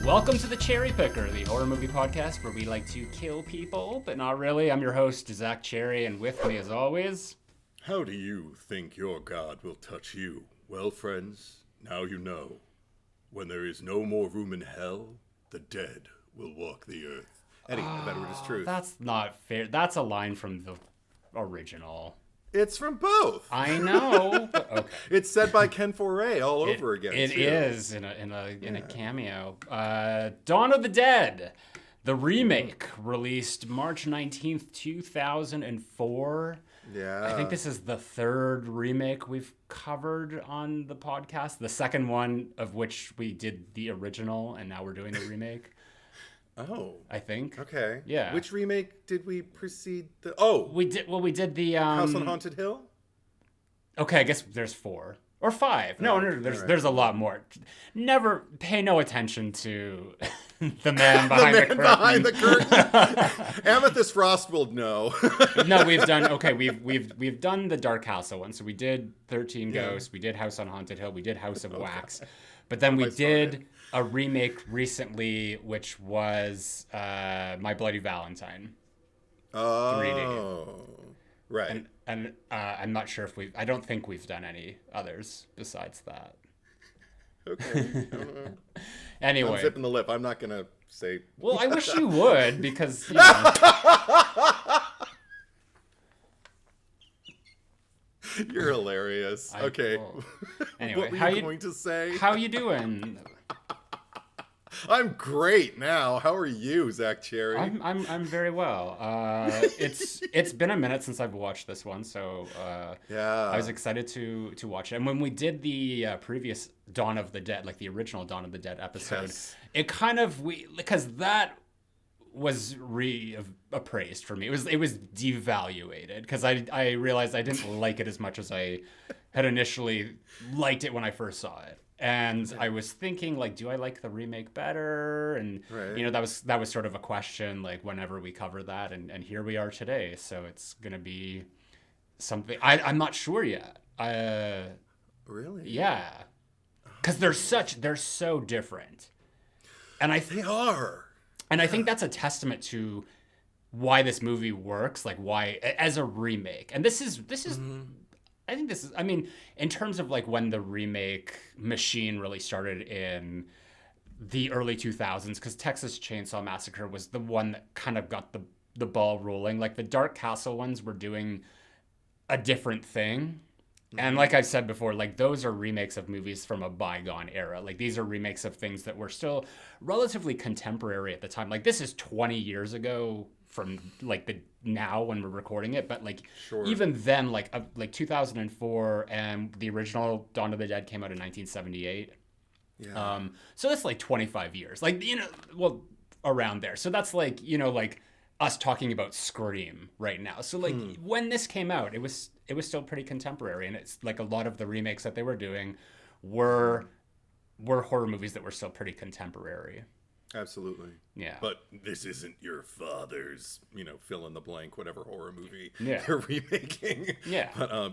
Welcome to the Cherry Picker, the horror movie podcast where we like to kill people, but not really. I'm your host, Zack Cherry, and with me as always... How do you think your God will touch you? Well, friends, now you know. When there is no more room in hell, the dead will walk the earth. Eddie, the better it is truth. That's not fair. That's a line from the original. It's from both. I know. But okay. It's said by Ken Foray all over again. It is in a cameo. Dawn of the Dead, the remake, released March 19th, 2004. Yeah. I think this is the third remake we've covered on the podcast. The second one of which we did the original, and now we're doing the remake. Oh. I think. Okay. Yeah. Which remake did we precede the... Oh. We did the... House on Haunted Hill? Okay, I guess there's 4. Or 5. No, there's a lot more. Never pay no attention to the man behind the curtain. Behind the curtain. Amethyst Frost will know. No, we've done the Dark Castle one. So we did 13 Ghosts, we did House on Haunted Hill, we did House of Wax. But then we did a remake recently, which was My Bloody Valentine. 3D. Right. And I'm not sure if I don't think we've done any others besides that. Okay. Anyway. I'm zipping the lip. I'm not going to say... Well, I wish you would, because, you know... You're hilarious. Okay. Anyway, what were you going to say? How you doing? I'm great now. How are you, Zack Cherry? I'm very well. It's been a minute since I've watched this one, so I was excited to watch it. And when we did the previous Dawn of the Dead, like the original Dawn of the Dead episode, it kind of because that was appraised for me. It was devaluated because I realized I didn't like it as much as I had initially liked it when I first saw it. And I was thinking, like, do I like the remake better? And you know, that was sort of a question, like, whenever we cover that, and here we are today. So it's gonna be something I'm not sure yet. Really? Yeah, because they're so different, and they are. And I think that's a testament to why this movie works, like why as a remake. And this is. I think this is, I mean, in terms of like when the remake machine really started in the early 2000s, because Texas Chainsaw Massacre was the one that kind of got the ball rolling. Like the Dark Castle ones were doing a different thing. And like I've said before, like those are remakes of movies from a bygone era. Like these are remakes of things that were still relatively contemporary at the time. Like this is 20 years ago from like the now when we're recording it, but like even then, like 2004, and the original Dawn of the Dead came out in 1978. Yeah. So that's like 25 years, like, you know, well, around there. So that's like, you know, like us talking about Scream right now. So like when this came out, it was still pretty contemporary, and it's like a lot of the remakes that they were doing were horror movies that were still pretty contemporary. Absolutely. Yeah. But this isn't your father's, you know, fill in the blank, whatever horror movie they're remaking. Yeah. But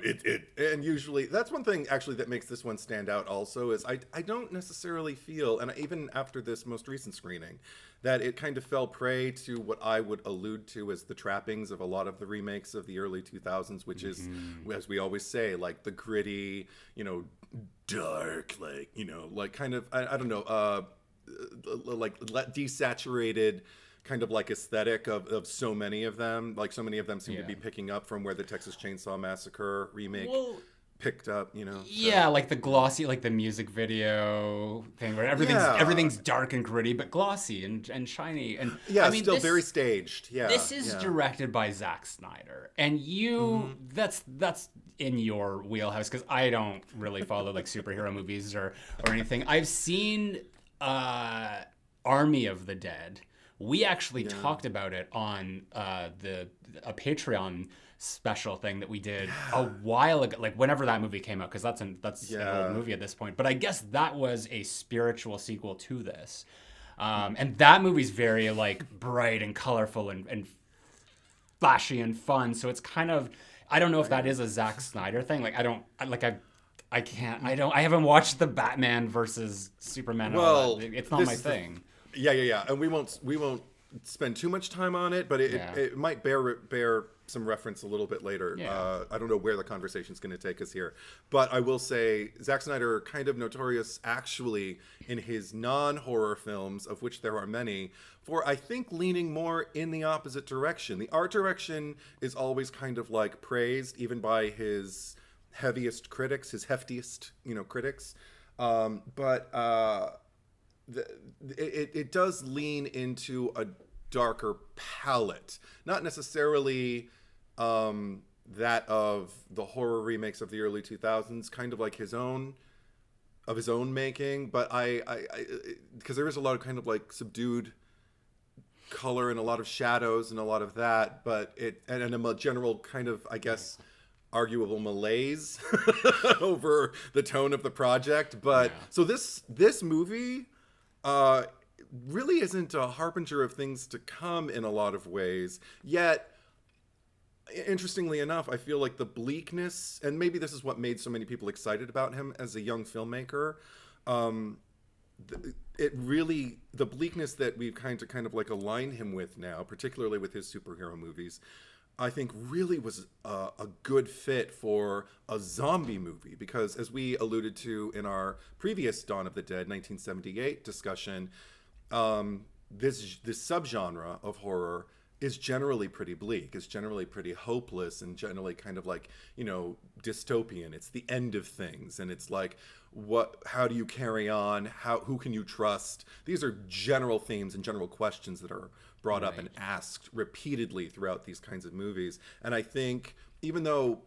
and usually that's one thing actually that makes this one stand out also is I don't necessarily feel, and even after this most recent screening, that it kind of fell prey to what I would allude to as the trappings of a lot of the remakes of the early 2000s, which is, as we always say, like the gritty, you know, dark, like, you know, like kind of, I don't know, like desaturated kind of like aesthetic of so many of them. Like so many of them seem to be picking up from where the Texas Chainsaw Massacre remake picked up, you know. So. Yeah, like the glossy, like the music video thing where everything's dark and gritty, but glossy and shiny. And I mean, still very staged. Yeah. This is directed by Zack Snyder, and that's in your wheelhouse, because I don't really follow like superhero movies or anything. I've seen Army of the Dead. We actually talked about it on a Patreon special thing that we did a while ago, like whenever that movie came out, because that's an old movie at this point. But I guess that was a spiritual sequel to this, and that movie's very like bright and colorful and flashy and fun. So it's kind of, I don't know if that is a Zack Snyder thing. Like I haven't watched the Batman versus Superman. Well, it's not my thing. Yeah. And we won't spend too much time on it, but it might bear some reference a little bit later. Yeah. I don't know where the conversation's going to take us here, but I will say Zack Snyder, kind of notorious actually in his non-horror films, of which there are many, for I think leaning more in the opposite direction. The art direction is always kind of like praised, even by his heaviest critics, his heftiest, critics. It does lean into a darker palette, not necessarily that of the horror remakes of the early 2000s, kind of like his own making. But I because there is a lot of kind of like subdued color and a lot of shadows and a lot of that, but and a general kind of, I guess, arguable malaise over the tone of the project. But so this movie really isn't a harbinger of things to come in a lot of ways. Yet, interestingly enough, I feel like the bleakness, and maybe this is what made so many people excited about him as a young filmmaker, the bleakness that we've kind of like aligned him with now, particularly with his superhero movies, I think really was a good fit for a zombie movie, because as we alluded to in our previous Dawn of the Dead 1978 discussion, this subgenre of horror is generally pretty bleak, is generally pretty hopeless, and generally kind of like, dystopian. It's the end of things, and it's like, how do you carry on? Who can you trust? These are general themes and general questions that are brought up and asked repeatedly throughout these kinds of movies. And I think, even though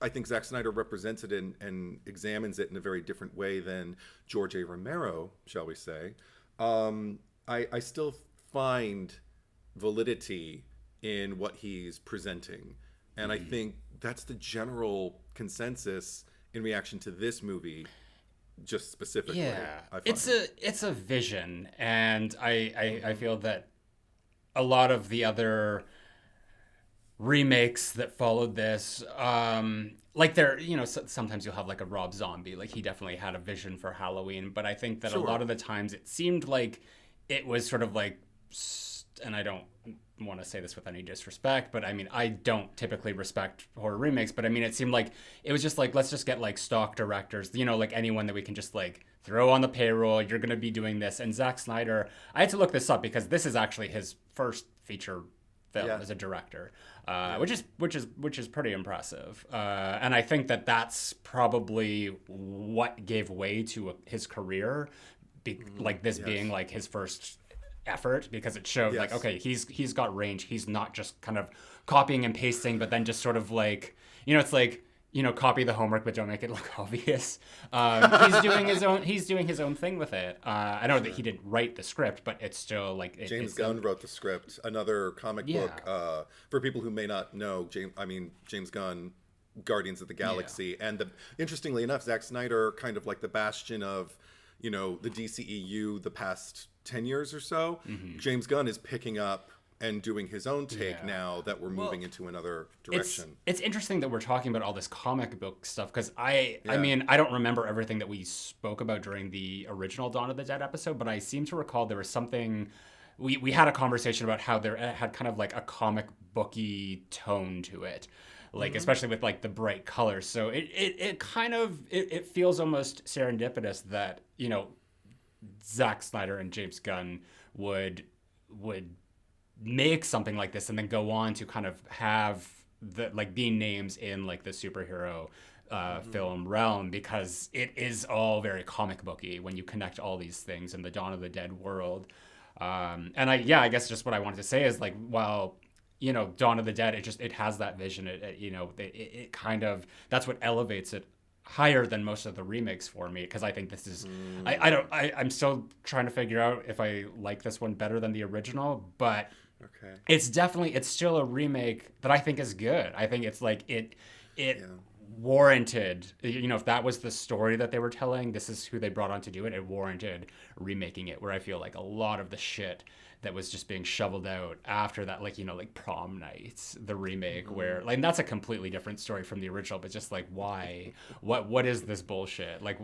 I think Zack Snyder represents it and examines it in a very different way than George A. Romero, shall we say, I still find validity in what he's presenting. And I think that's the general consensus in reaction to this movie, just specifically. Yeah, it's a vision, and I feel that a lot of the other remakes that followed this, like sometimes you'll have like a Rob Zombie, like he definitely had a vision for Halloween, but I think that a lot of the times it seemed like it was sort of like, and I don't want to say this with any disrespect, but I mean, I don't typically respect horror remakes, but I mean, it seemed like it was just like, let's just get like stock directors, like anyone that we can just like throw on the payroll. You're going to be doing this. And Zack Snyder, I had to look this up because this is actually his first feature film as a director, which is pretty impressive. And I think that that's probably what gave way to his career, like this being like his first effort, because it showed like, okay, he's got range. He's not just kind of copying and pasting, but then just sort of like, it's like, copy the homework but don't make it look obvious. He's doing his own thing with it. I know that he didn't write the script, but it's still like James Gunn wrote the script. Another comic book, for people who may not know, James Gunn, Guardians of the Galaxy, and interestingly enough, Zack Snyder, kind of like the bastion of the DCEU the past 10 years or so. James Gunn is picking up and doing his own take now that we're moving into another direction. It's interesting that we're talking about all this comic book stuff, because I mean, I don't remember everything that we spoke about during the original Dawn of the Dead episode, but I seem to recall there was something, we had a conversation about how there had kind of like a comic booky tone to it, like especially with like the bright colors. So it kind of it feels almost serendipitous that Zack Snyder and James Gunn would make something like this and then go on to kind of have the like be names in like the superhero film realm, because it is all very comic booky when you connect all these things in the Dawn of the Dead world. And I guess just what I wanted to say is like, while Dawn of the Dead, it has that vision. It kind of, that's what elevates it higher than most of the remakes for me, because I think this is I'm still trying to figure out if I like this one better than the original, but it's still a remake that I think is good. I think it's like it warranted, if that was the story that they were telling, this is who they brought on to do it, it warranted remaking it, where I feel like a lot of the shit that was just being shoveled out after that, like Prom Nights, the remake, where like that's a completely different story from the original, but just like, why, what is this bullshit, like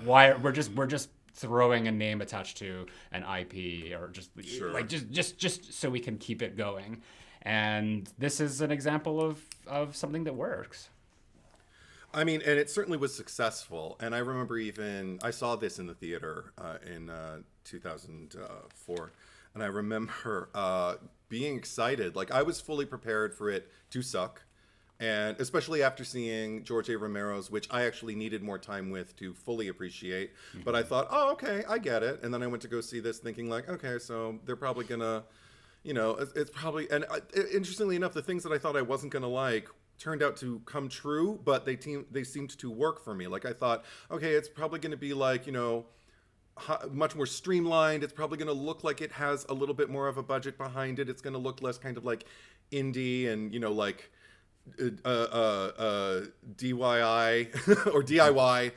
why we're just throwing a name attached to an IP or just Sure. like just so we can keep it going. And this is an example of something that works. I mean, and it certainly was successful. And I remember I saw this in the theater in 2004. And I remember being excited. Like, I was fully prepared for it to suck. And especially after seeing George A. Romero's, which I actually needed more time with to fully appreciate. Mm-hmm. But I thought, oh, okay, I get it. And then I went to go see this thinking like, okay, so they're probably going to, it's probably, and interestingly enough, the things that I thought I wasn't going to like turned out to come true, but they seemed to work for me. Like, I thought, okay, it's probably going to be like, much more streamlined. It's probably going to look like it has a little bit more of a budget behind it. It's going to look less kind of like indie and, like DIY or DIY,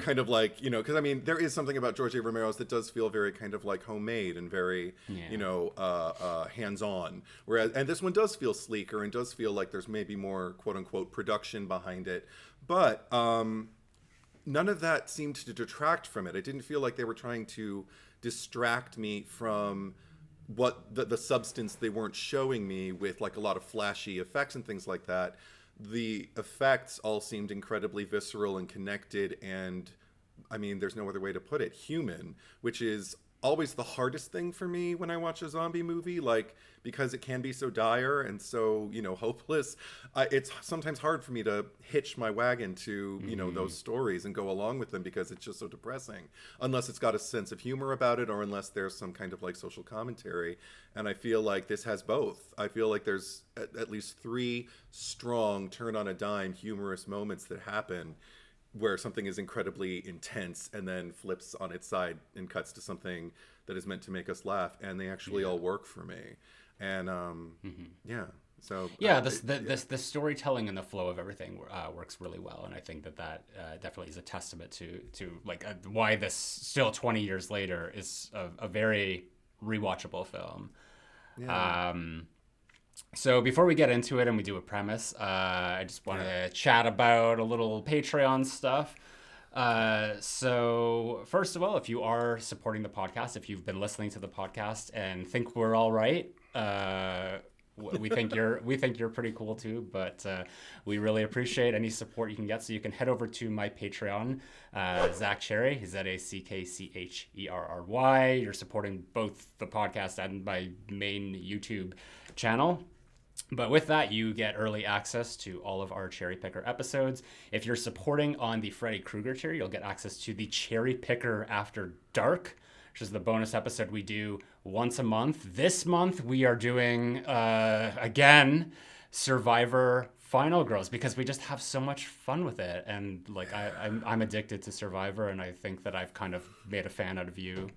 kind of like, because I mean, there is something about George A. Romero's that does feel very kind of like homemade and very, hands-on. Whereas, and this one does feel sleeker and does feel like there's maybe more quote unquote production behind it. But none of that seemed to detract from it. I didn't feel like they were trying to distract me from what the substance they weren't showing me with like a lot of flashy effects and things like that. The effects all seemed incredibly visceral and connected, and I mean, there's no other way to put it, human, which is always the hardest thing for me when I watch a zombie movie, like, because it can be so dire and so, hopeless. It's sometimes hard for me to hitch my wagon to, those stories and go along with them because it's just so depressing, unless it's got a sense of humor about it or unless there's some kind of like social commentary. And I feel like this has both. I feel like there's at least 3 strong turn on a dime humorous moments that happen where something is incredibly intense and then flips on its side and cuts to something that is meant to make us laugh, and they actually all work for me. And so the storytelling and the flow of everything works really well, and I think that definitely is a testament to like why this still 20 years later is a very rewatchable film. Yeah. So before we get into it and we do a premise, I just want to chat about a little Patreon stuff. So first of all, if you are supporting the podcast, if you've been listening to the podcast and think we're all right, we think you're pretty cool too, but we really appreciate any support you can get. So you can head over to my Patreon, Zack Cherry, ZackCherry. You're supporting both the podcast and my main YouTube channel. But with that, you get early access to all of our Cherry Picker episodes. If you're supporting on the Freddy Krueger tier, you'll get access to the Cherry Picker After Dark, which is the bonus episode we do once a month. This month, we are doing, again, Survivor Final Girls, because we just have so much fun with it. And like I'm addicted to Survivor, and I think that I've kind of made a fan out of you.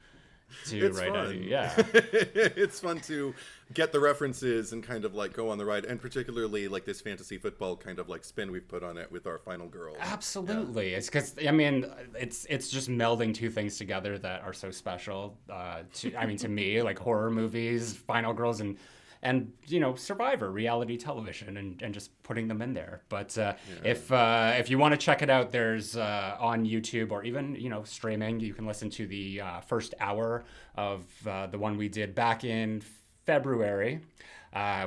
It's fun. It's fun to get the references and kind of like go on the ride, and particularly like this fantasy football kind of like spin we've put on it with our Final Girls. Absolutely. It's because I mean it's just melding 2 things together that are so special to me, like horror movies, Final Girls, and Survivor, reality television, and just putting them in there. But if you want to check it out, there's on YouTube or even streaming. You can listen to the first hour of the one we did back in February.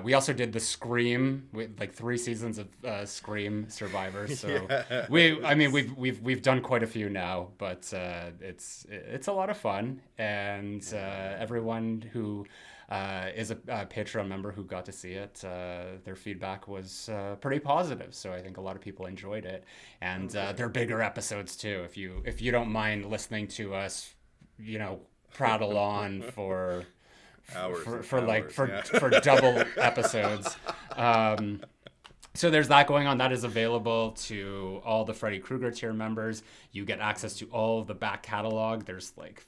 We also did the Scream with like 3 seasons of Scream Survivor. So we've done quite a few now, but it's a lot of fun, and everyone who is a Patreon member who got to see it, their feedback was pretty positive. So I think a lot of people enjoyed it, and they're bigger episodes too. If you don't mind listening to us, prattle on for hours for double episodes. So there's that going on. That is available to all the Freddy Krueger tier members. You get access to all of the back catalog. There's like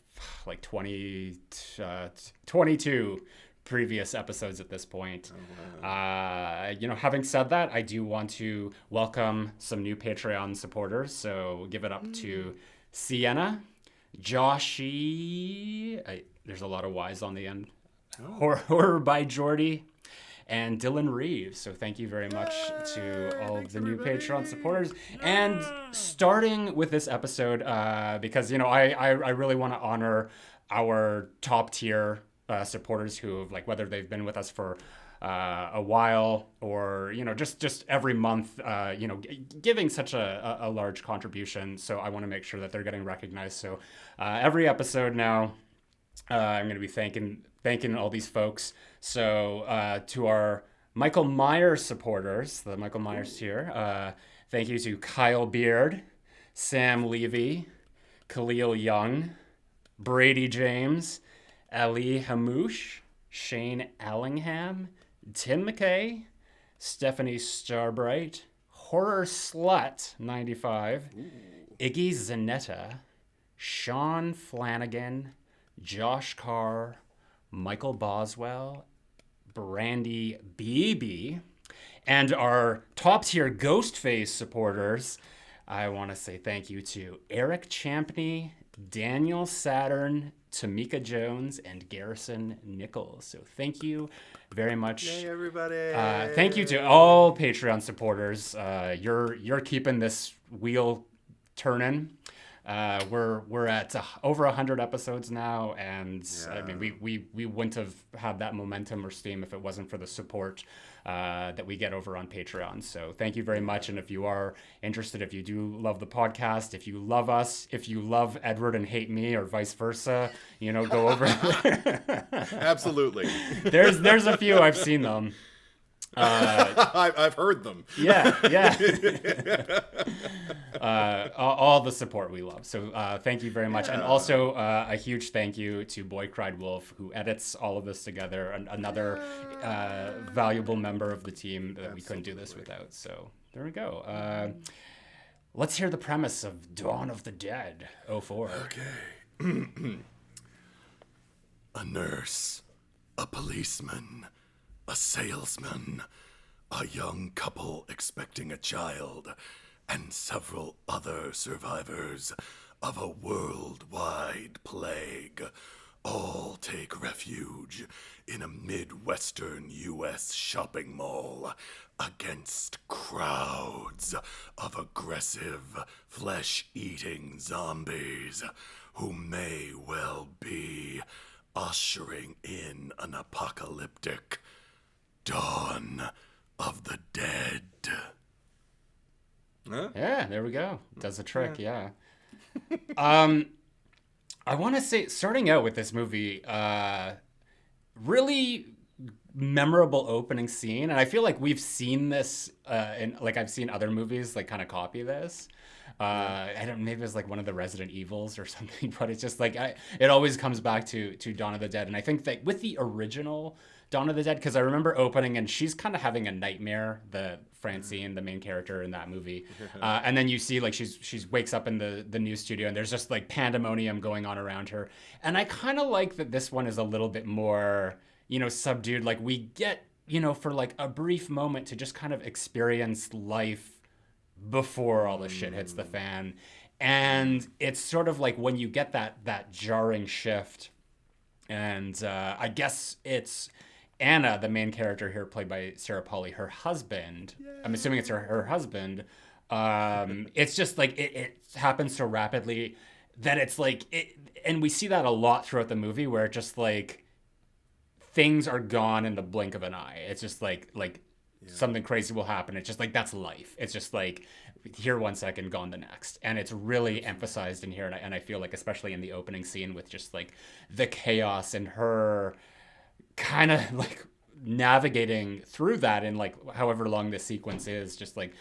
22 previous episodes at this point. Oh, wow. Having said that, I do want to welcome some new Patreon supporters. So give it up to Sienna, Joshy. There's a lot of Y's on the end. Horror by Jordy, and Dylan Reeves. So thank you very much to all of the new everybody. Patreon supporters. And starting with this episode, because, I really want to honor our top tier supporters who have, like, whether they've been with us for a while or, just every month, giving such a large contribution. So I want to make sure that they're getting recognized. So every episode now, I'm going to be thanking all these folks. So to our Michael Myers supporters, the Michael Myers tier, thank you to Kyle Beard, Sam Levy, Khalil Young, Brady James, Ali Hamouche, Shane Allingham, Tim McKay, Stephanie Starbright, Horror Slut 95, Iggy Zanetta, Sean Flanagan, Josh Carr, Michael Boswell, Brandy Beebe, and our top tier Ghostface supporters. I want to say thank you to Eric Champney, Daniel Saturn, Tamika Jones, and Garrison Nichols. So thank you very much. Yay, everybody. Thank you to all Patreon supporters. You're keeping this wheel turning. We're at over 100 episodes now, and I mean we wouldn't have had that momentum or steam if it wasn't for the support that we get over on Patreon. So thank you very much. And if you are interested, if you do love the podcast, if you love us, if you love Edward and hate me, or vice versa, go over. Absolutely. There's a few. I've seen them. I've heard them. Yeah. All the support we love. So thank you very much. And also a huge thank you to Boy Cried Wolf, who edits all of this together, and another valuable member of the team that we couldn't do this without. So there we go. Let's hear the premise of Dawn of the Dead 04. Okay. A nurse, a policeman, a salesman, a young couple expecting a child, and several other survivors of a worldwide plague all take refuge in a Midwestern U.S. shopping mall against crowds of aggressive, flesh-eating zombies who may well be ushering in an apocalyptic Dawn of the Dead. Huh? Yeah, there we go. Does the trick, yeah. I want to say, starting out with this movie, really memorable opening scene, and I feel like we've seen this I've seen other movies like kind of copy this. I don't, maybe it's like one of the Resident Evils or something, but it's just like it always comes back to Dawn of the Dead. And I think that with the original Dawn of the Dead, because I remember opening and she's kind of having a nightmare, the Francine, the main character in that movie, and then you see like she's wakes up in the new studio and there's just like pandemonium going on around her. And I kind of like that this one is a little bit more, subdued. Like we get, for like a brief moment to just kind of experience life before all the shit hits the fan. And it's sort of like when you get that jarring shift, and I guess it's Anna, the main character here, played by Sarah Polley, her husband. Yay. I'm assuming it's her husband. It's just like it happens so rapidly that it's like and we see that a lot throughout the movie, where it just like things are gone in the blink of an eye. It's just like something crazy will happen. It's just like, that's life. It's just like here one second, gone the next. And it's really emphasized in here. And I feel like, especially in the opening scene with just like the chaos and her kind of like navigating through that in like however long this sequence is, just like,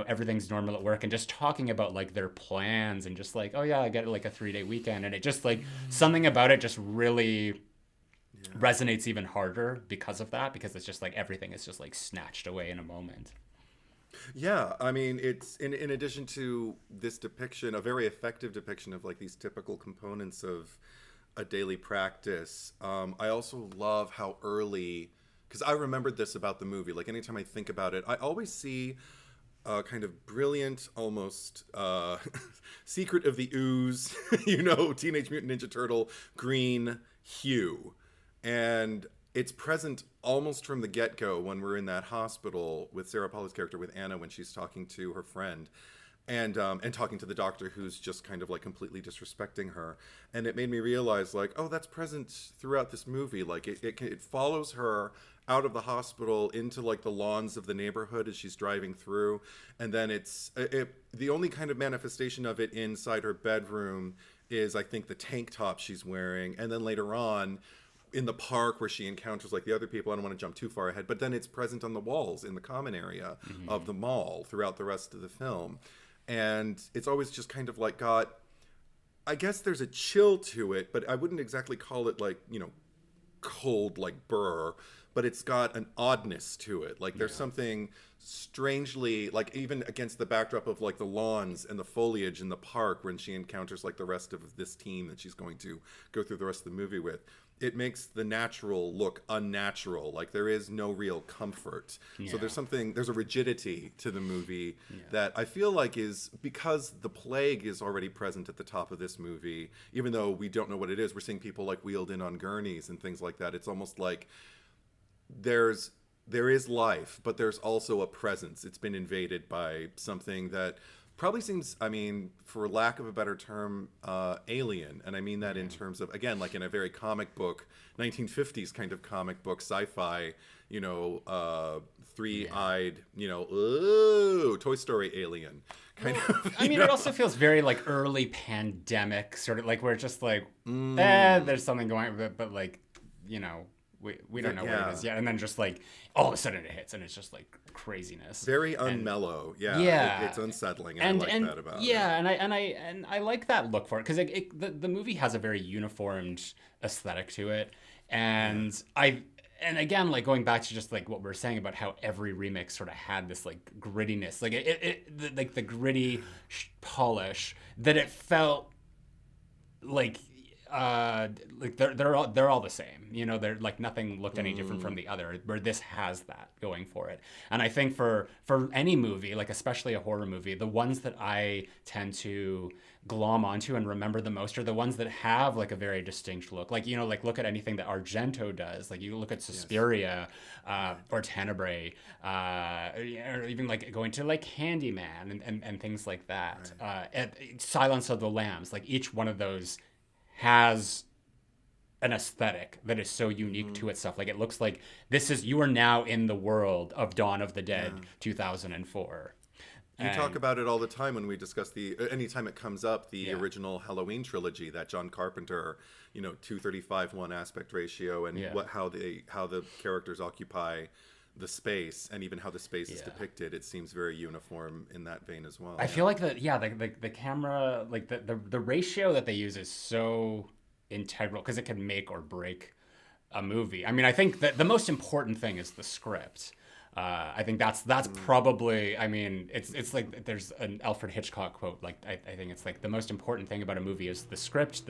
everything's normal at work, and just talking about like their plans and just like, oh yeah, I get like a 3-day weekend. And it just like something about it just really resonates even harder because of that, because it's just like everything is just like snatched away in a moment. Yeah, I mean, it's in addition to this depiction, a very effective depiction of like these typical components of a daily practice. I also love how early, because I remembered this about the movie, like anytime I think about it, I always see a kind of brilliant, almost Secret of the Ooze, Teenage Mutant Ninja Turtle green hue. And it's present almost from the get-go when we're in that hospital with Sarah Paul's character, with Anna, when she's talking to her friend and talking to the doctor who's just kind of like completely disrespecting her. And it made me realize, like, oh, that's present throughout this movie. Like it follows her out of the hospital into like the lawns of the neighborhood as she's driving through. And then the only kind of manifestation of it inside her bedroom is, I think, the tank top she's wearing. And then later on in the park where she encounters like the other people. I don't want to jump too far ahead, but then it's present on the walls in the common area of the mall throughout the rest of the film. And it's always just kind of like got, I guess there's a chill to it, but I wouldn't exactly call it like, you know, cold like Burr, but it's got an oddness to it. Like there's something strangely, like even against the backdrop of like the lawns and the foliage in the park when she encounters like the rest of this team that she's going to go through the rest of the movie with, it makes the natural look unnatural. Like there is no real comfort. So there's a rigidity to the movie that I feel like is because the plague is already present at the top of this movie, even though we don't know what it is. We're seeing people like wheeled in on gurneys and things like that. It's almost like there is life, but there's also a presence. It's been invaded by something that probably seems, I mean, for lack of a better term, alien. And I mean that in terms of, again, like in a very comic book, 1950s kind of comic book, sci-fi, you know, three-eyed, you know, ooh, Toy Story alien. Kind of, I mean, it also feels very like early pandemic, sort of like where it's just like, there's something going on, but like, you know, we don't know what it is yet, and then just like all of a sudden it hits, and it's just like craziness. Very unmellow, it's unsettling, and I like that about it. Yeah, and I like that look for it because the movie has a very uniformed aesthetic to it, and and again, like going back to just like what we were saying about how every remix sort of had this like grittiness, like like the gritty polish that it felt like they're all the same, you know. They're like nothing looked any different from the other, where this has that going for it. And I think for any movie, like especially a horror movie, the ones that I tend to glom onto and remember the most are the ones that have like a very distinct look. Like, you know, like look at anything that Argento does. Like you look at Suspiria, or Tenebrae, or even like going to like Candyman and things like that. Silence of the Lambs, like each one of those has an aesthetic that is so unique to itself. Like it looks like you are now in the world of Dawn of the Dead 2004. You talk about it all the time when we discuss anytime it comes up, the original Halloween trilogy, that John Carpenter, you know, 2:35:1 aspect ratio, and how the characters occupy the space, and even how the space is depicted. It seems very uniform in that vein as well. I feel like the camera, like the ratio that they use is so integral because it can make or break a movie. I mean, I think that the most important thing is the script. I think that's probably, I mean, it's like there's an Alfred Hitchcock quote, like I think it's like the most important thing about a movie is the script,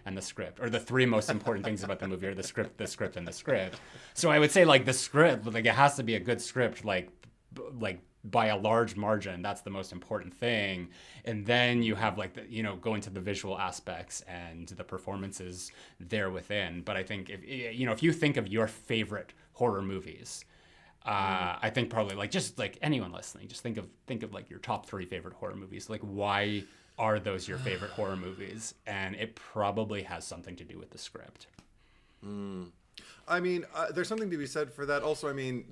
and the script, or the three most important things about the movie are the script, and the script. So I would say like the script, like it has to be a good script, like by a large margin. That's the most important thing. And then you have like go into the visual aspects and the performances there within. But I think if you think of your favorite horror movies, I think probably like just like anyone listening, just think of like your top 3 favorite horror movies. Like why are those your favorite horror movies? And it probably has something to do with the script. I mean, there's something to be said for that. Also, I mean,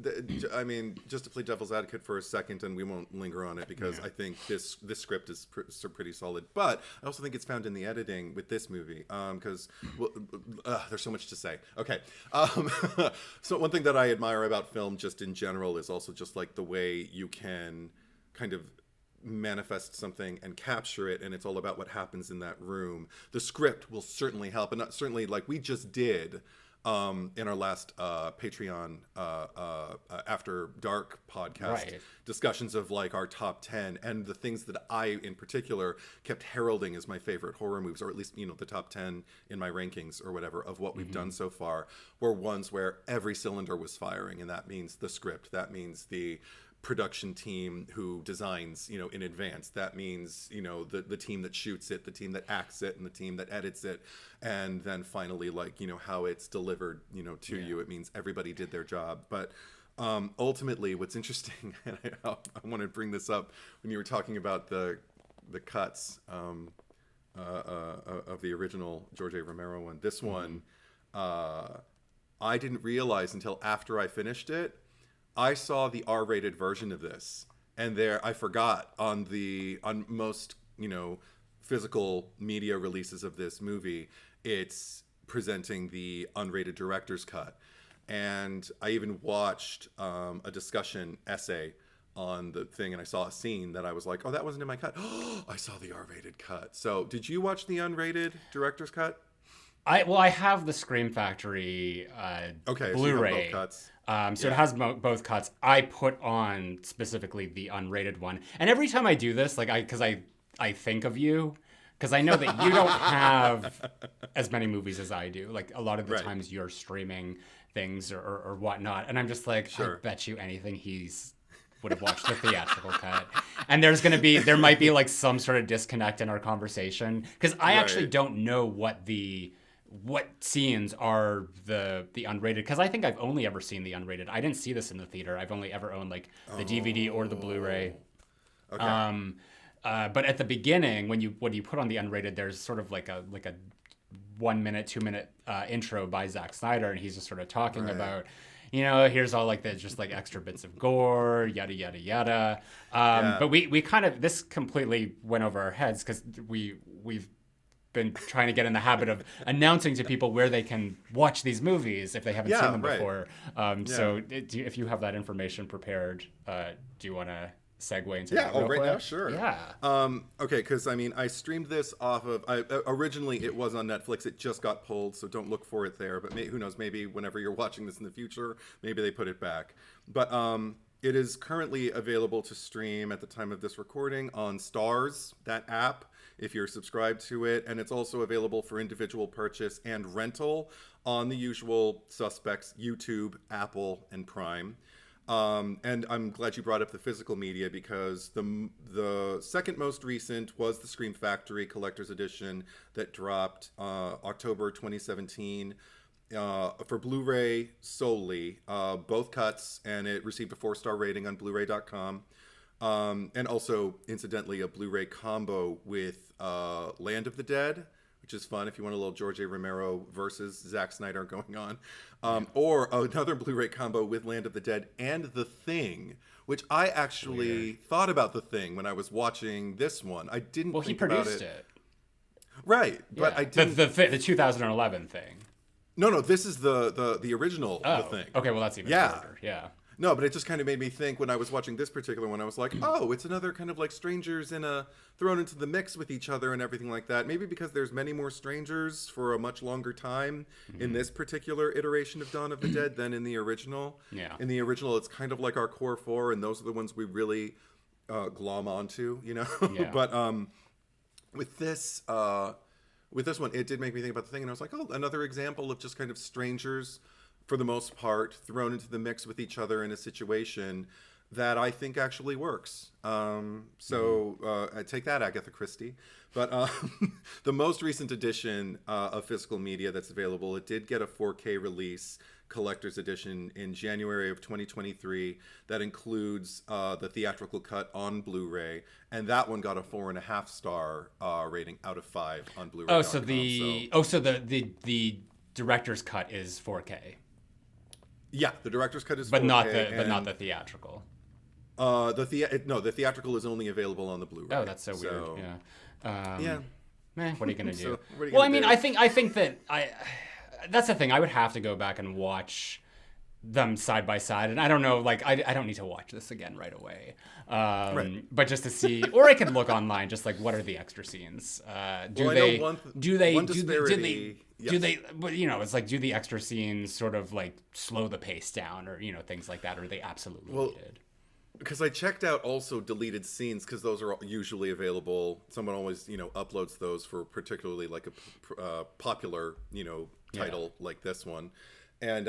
just to play devil's advocate for a second, and we won't linger on it because I think this script is pretty solid. But I also think it's found in the editing with this movie because there's so much to say. Okay, so one thing that I admire about film, just in general, is also just like the way you can kind of manifest something and capture it, and it's all about what happens in that room. The script will certainly help, and not certainly like we just did. In our last Patreon After Dark podcast, discussions of like our top 10 and the things that I in particular kept heralding as my favorite horror movies, or at least the top 10 in my rankings or whatever of what we've done so far, were ones where every cylinder was firing, and that means the script, that means the production team who designs, in advance. That means, the team that shoots it, the team that acts it, and the team that edits it. And then finally, how it's delivered, to you. It means everybody did their job. But ultimately, what's interesting, and I want to bring this up when you were talking about the cuts of the original George A. Romero one. This one, I didn't realize until after I finished it. I saw the R-rated version of this, and I forgot on most physical media releases of this movie, it's presenting the unrated director's cut. And I even watched a discussion essay on the thing, and I saw a scene that I was like, oh, that wasn't in my cut. I saw the R-rated cut. So did you watch the unrated director's cut? I have the Scream Factory okay, Blu-ray. So you have both cuts. So it has both cuts. I put on specifically the unrated one. And every time I do this, because I think of you, because I know that you don't have as many movies as I do. Like, a lot of the times you're streaming things or whatnot. And I'm just like, sure. I bet you anything would have watched the theatrical cut. And there might be like some sort of disconnect in our conversation. Because I actually don't know what scenes are the unrated, because I think I've only ever seen the unrated. I didn't see this in the theater. I've only ever owned like the DVD or the Blu-ray. Okay. But at the beginning, when you put on the unrated, there's sort of like a 1 minute, 2 minute intro by Zack Snyder, and he's just sort of talking about, here's all like the just like extra bits of gore, yada yada yada. But we kind of, this completely went over our heads because we've been trying to get in the habit of announcing to people where they can watch these movies if they haven't seen them before. So if you have that information prepared, do you want to segue into that real quick? Now, sure. Yeah. Okay, because I streamed this off of, originally it was on Netflix. It just got pulled, so don't look for it there. But who knows, maybe whenever you're watching this in the future, maybe they put it back. But it is currently available to stream at the time of this recording on Starz, that app, if you're subscribed to it. And it's also available for individual purchase and rental on the usual suspects, YouTube, Apple, and Prime. And I'm glad you brought up the physical media, because the second most recent was the Scream Factory Collector's Edition that dropped October 2017 for Blu-ray solely, both cuts, and it received a 4-star rating on Blu-ray.com. And also, incidentally, a Blu-ray combo with Land of the Dead, which is fun if you want a little George A. Romero versus Zack Snyder going on. Or another Blu-ray combo with Land of the Dead and The Thing, which I actually thought about The Thing when I was watching this one. I didn't think about it. Well, he produced it. Right, but I didn't... The 2011 Thing. No, this is the original The Thing. Okay, well, that's even better. Yeah. No, but it just kind of made me think when I was watching this particular one, I was like, oh, it's another kind of like strangers thrown into the mix with each other and everything like that. Maybe because there's many more strangers for a much longer time in this particular iteration of Dawn of the Dead than in the original. Yeah. In the original, it's kind of like our core 4, and those are the ones we really glom onto, Yeah. But with this one, it did make me think about The Thing, and I was like, oh, another example of just kind of strangers, for the most part, thrown into the mix with each other in a situation that I think actually works. I take that, Agatha Christie. But the most recent edition of physical media that's available, it did get a 4K release, collector's edition, in January of 2023 that includes the theatrical cut on Blu-ray, and that one got a 4.5-star rating out of 5 on Blu-ray. So the director's cut is 4K. Yeah, the director's cut is 4K, but not the theatrical. The theatrical is only available on the Blu-ray. Oh, that's so weird. Yeah. What are you gonna do? I think that that's the thing. I would have to go back and watch them side by side, and I don't know. Like, I don't need to watch this again right away. But just to see, or I could look online, just like what are the extra scenes? Do they? But it's like, do the extra scenes sort of like slow the pace down, or things like that, or they absolutely needed? Because I checked out also deleted scenes, because those are usually available. Someone always uploads those for particularly like a popular title like this one, and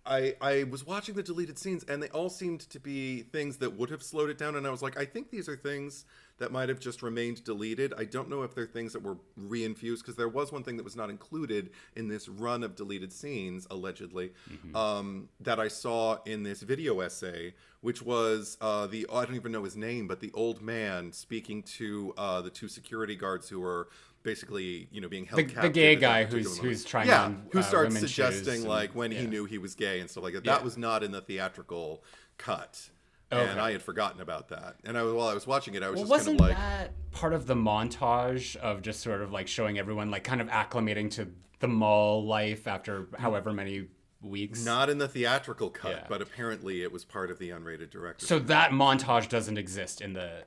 I was watching the deleted scenes, and they all seemed to be things that would have slowed it down. And I was like, I think these are things that might have just remained deleted. I don't know if they're things that were reinfused, because there was one thing that was not included in this run of deleted scenes, allegedly, that I saw in this video essay, which was I don't even know his name, but the old man speaking to the two security guards who were basically, being held captive. The gay guy who's trying on who starts women's suggesting shoes like when he knew he was gay and stuff like that. That was not in the theatrical cut. Okay. And I had forgotten about that. And while I was watching it, I was just wasn't kind of like, that part of the montage of just sort of like showing everyone like kind of acclimating to the mall life after however many weeks? not in the theatrical cut, but apparently it was part of the unrated director's So cut. that montage doesn't exist in the...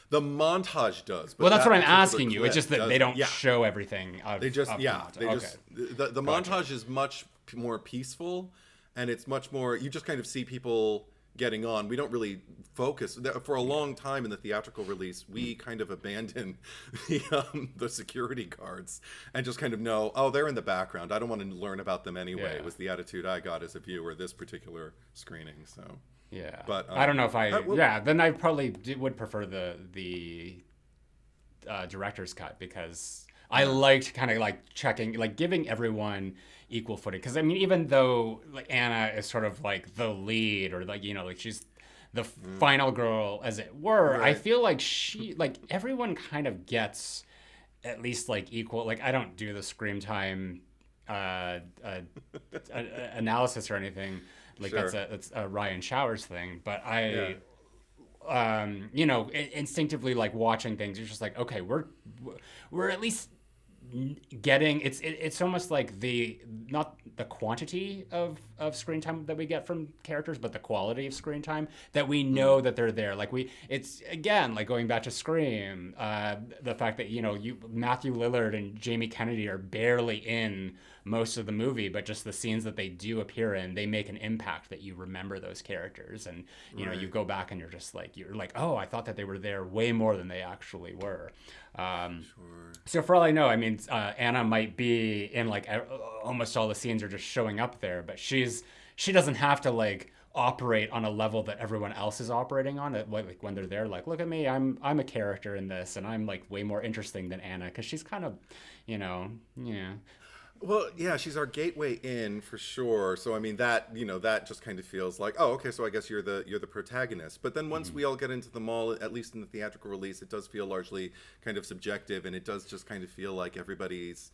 The montage does. But Well, that's that what I'm particular asking you. It's just that they don't yeah. show everything. They just, of yeah. the They montage. just, the montage is much more peaceful, and it's much more, you just kind of see people getting on. We don't really focus. For a long time in the theatrical release, we kind of abandoned the security guards and just kind of know, oh, they're in the background. I don't want to learn about them anyway. Yeah. Was the attitude I got as a viewer this particular screening. So Yeah, but I don't know if well, then I probably would prefer the director's cut, because I liked kind of like checking, like giving everyone equal footing. Because I mean, even though like Anna is sort of like the lead, or like like she's the final girl, as it were, I feel like everyone kind of gets at least like equal. Like I don't do the screen time analysis or anything. Like Sure. that's a Ryan Showers thing, but I, instinctively like watching things, you're just like, okay, we're at least getting it's almost like not the quantity of screen time that we get from characters, but the quality of screen time that we know that they're there. Like it's again like going back to Scream, the fact that Matthew Lillard and Jamie Kennedy are barely in most of the movie, but just the scenes that they do appear in, they make an impact that you remember those characters, and you go back and you're like, oh, I thought that they were there way more than they actually were. So for all I know, I mean, Anna might be in like almost all the scenes are just showing up there, but she doesn't have to like operate on a level that everyone else is operating on. Like when they're there, like, look at me, I'm a character in this, and I'm like way more interesting than Anna, because she's kind of, yeah. Well, yeah, she's our gateway in for sure. So I mean that that just kind of feels like, oh, okay, so I guess you're the protagonist. But then once we all get into the mall, at least in the theatrical release, it does feel largely kind of subjective, and it does just kind of feel like everybody's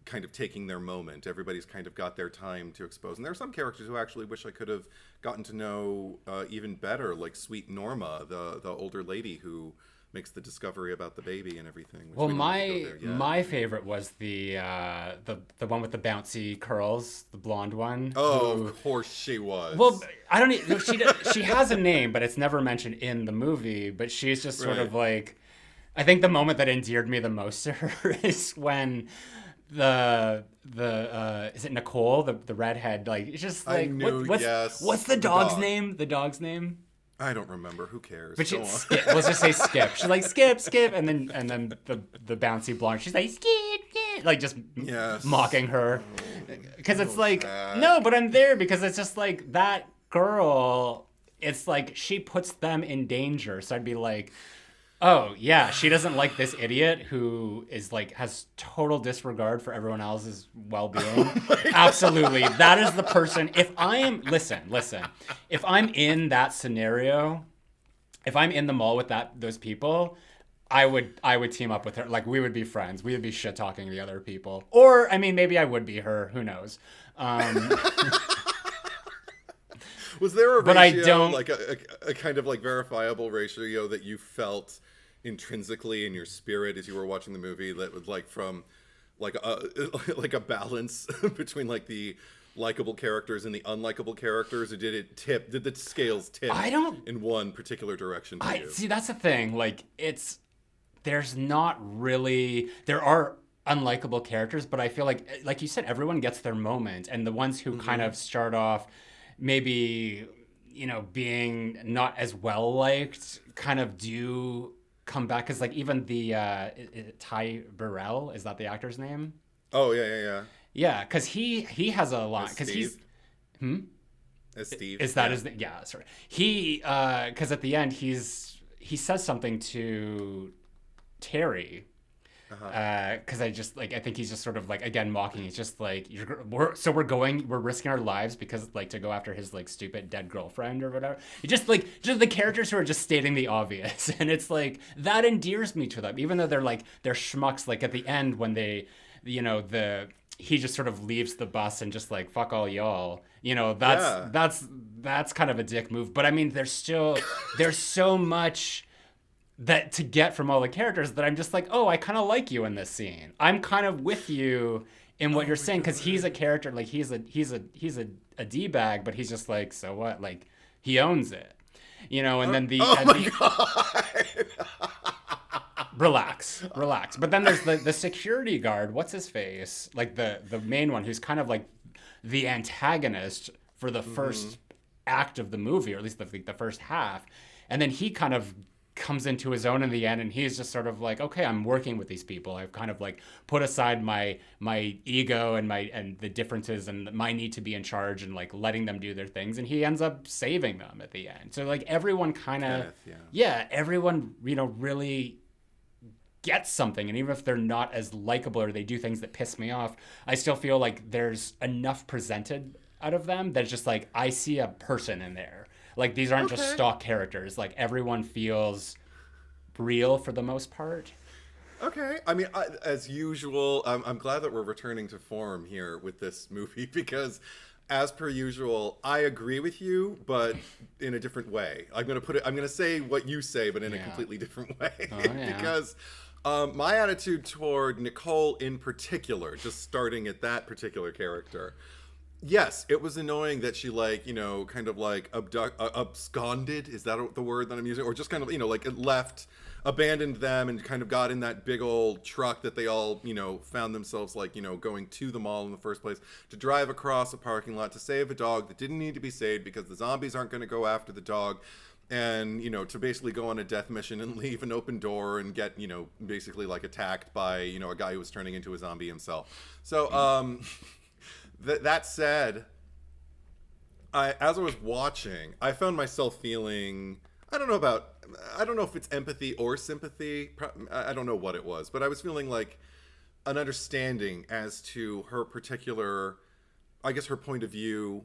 kind of taking their moment. Everybody's kind of got their time to expose. And there are some characters who I actually wish I could have gotten to know even better, like Sweet Norma, the older lady who makes the discovery about the baby and everything. Well, my favorite was the one with the bouncy curls, the blonde one. Oh, of course she was. Well, I don't. She has a name, but it's never mentioned in the movie. But she's just sort of like, I think the moment that endeared me the most to her is when the is it Nicole, the redhead, like it's just like, what's the dog's name? The dog's name? I don't remember. Who cares? But Skip. Let's just say Skip. She's like, Skip, and then the bouncy blonde. She's like, Skip, like just mocking her, because it's like no, but I'm there because it's just like that girl. It's like she puts them in danger. So I'd be like, oh yeah, she doesn't like this idiot who is like has total disregard for everyone else's well-being. Absolutely, that is the person. If I am listen, if I'm in that scenario, if I'm in the mall with those people, I would team up with her. Like we would be friends. We would be shit talking the other people, or I mean, maybe I would be her. Who knows? Was there a ratio, but I don't like a kind of like verifiable ratio that you felt intrinsically in your spirit as you were watching the movie, that was like from like a balance between like the likable characters and the unlikable characters, or did the scales tip in one particular direction to you? See, that's the thing. Like there's not really, there are unlikable characters, but I feel like you said, everyone gets their moment, and the ones who kind of start off maybe being not as well liked kind of do come back, because like even the Ty Burrell, is that the actor's name? Oh yeah, because he has a line, because he's as Steve. Is that his name? Yeah, sorry. He, because at the end he says something to Terry. Because I think he's just sort of like, again, mocking. He's just like, we're risking our lives because like to go after his like stupid dead girlfriend or whatever. It's just the characters who are just stating the obvious, and it's like that endears me to them, even though they're schmucks. Like at the end when they, he just sort of leaves the bus and just like fuck all y'all. That's kind of a dick move. But I mean, there's so much that to get from all the characters that I'm just like, oh, I kind of like you in this scene. I'm kind of with you in what you're saying, because he's a character, like he's a D-bag, but he's just like, so what? Like he owns it, and then God. relax. But then there's the security guard. What's his face? Like the main one, who's kind of like the antagonist for the first act of the movie, or at least the first half. And then he kind of comes into his own in the end, and he's just sort of like, okay, I'm working with these people. I've kind of like put aside my ego and the differences and my need to be in charge, and like letting them do their things, and he ends up saving them at the end. So like everyone kind of everyone really gets something, and even if they're not as likable or they do things that piss me off, I still feel like there's enough presented out of them that's just like, I see a person in there. Like, these aren't just stock characters. Like, everyone feels real for the most part. Okay. I mean, as usual, I'm glad that we're returning to form here with this movie, because as per usual, I agree with you, but in a different way. I'm going to say what you say, but in a completely different way. Because my attitude toward Nicole in particular, just starting at that particular character, yes, it was annoying that she kind of like absconded. Is that the word that I'm using? Or just kind of, like it left, abandoned them, and kind of got in that big old truck that they all, found themselves going to the mall in the first place, to drive across a parking lot to save a dog that didn't need to be saved because the zombies aren't going to go after the dog. And, to basically go on a death mission and leave an open door and get, basically like attacked by, a guy who was turning into a zombie himself. So, that said, as I was watching, I found myself feeling, I don't know if it's empathy or sympathy. I don't know what it was, but I was feeling like an understanding as to her particular, I guess, her point of view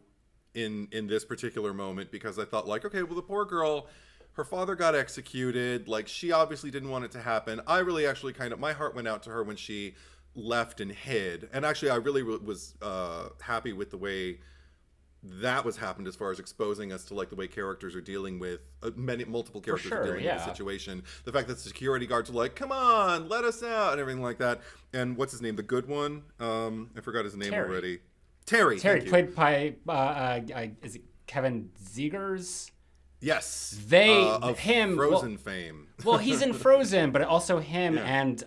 in this particular moment, because I thought like, okay, well, the poor girl, her father got executed. Like, she obviously didn't want it to happen. I really actually my heart went out to her when she left and hid, and actually I really was happy with the way that was happened, as far as exposing us to like the way characters are dealing with multiple characters are dealing with the situation. The fact that the security guards are like, come on, let us out, and everything like that. And what's his name, the good one, I forgot his name already. Terry played by is it Kevin Zegers? Yes. Of Frozen fame. Well, he's in Frozen, but also him and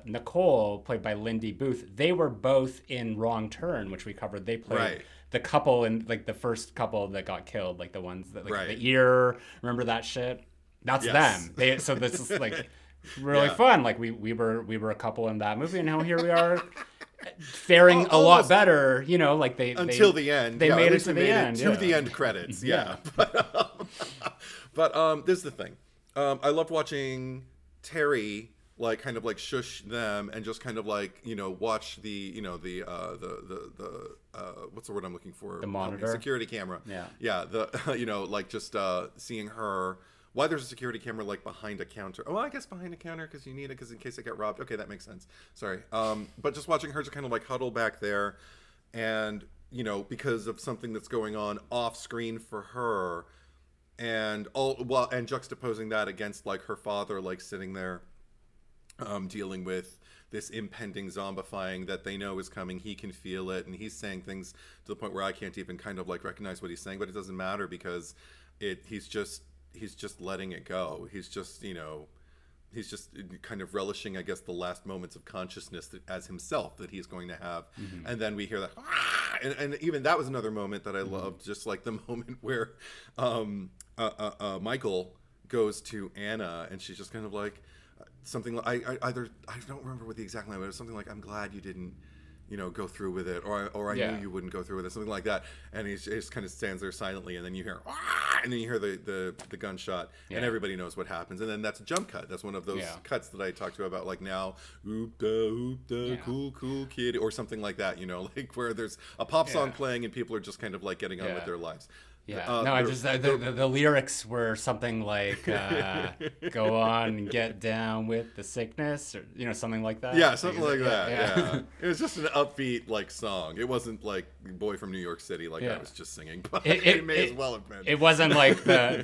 Nicole, played by Lindy Booth, they were both in Wrong Turn, which we covered. They played the couple in like the first couple that got killed, like the ones that like the ear, remember that shit? That's them. So this is like really fun. Like we were a couple in that movie, and now here we are faring a lot better, like until the end. They made it to the end. To the end credits. Yeah. But this is the thing. I loved watching Terry like kind of like shush them and just kind of like, watch the what's the word I'm looking for? The monitor. Security camera. Yeah. Yeah. The like just seeing her. Why there's a security camera like behind a counter? Oh, well, I guess behind a counter because you need it, because in case I get robbed. Okay, that makes sense. Sorry. But just watching her just kind of like huddle back there, and because of something that's going on off screen for her, and and juxtaposing that against like her father like sitting there, dealing with this impending zombifying that they know is coming. He can feel it, and he's saying things to the point where I can't even kind of like recognize what he's saying, but it doesn't matter because he's just letting it go. He's just kind of relishing, I guess, the last moments of consciousness as himself that he's going to have. Mm-hmm. And then we hear that, and even that was another moment that I loved, just like the moment where Michael goes to Anna, and she's just kind of like something. I don't remember what the exact line was. Something like, "I'm glad you didn't go through with it, or I Yeah. knew you wouldn't go through with it, something like that. And he just kind of stands there silently, and then you hear, "Ah!" and then you hear the gunshot, and everybody knows what happens. And then that's a jump cut. That's one of those cuts that I talked to about, like, now, oop-da, cool kid, or something like that, like where there's a pop song playing and people are just kind of like getting on with their lives. Yeah, no, I just the lyrics were something like "Go on and get down with the sickness," or something like that. Yeah, something like that. Yeah. It was just an upbeat like song. It wasn't like "Boy from New York City" like I was just singing, but it may as well have been. It wasn't like the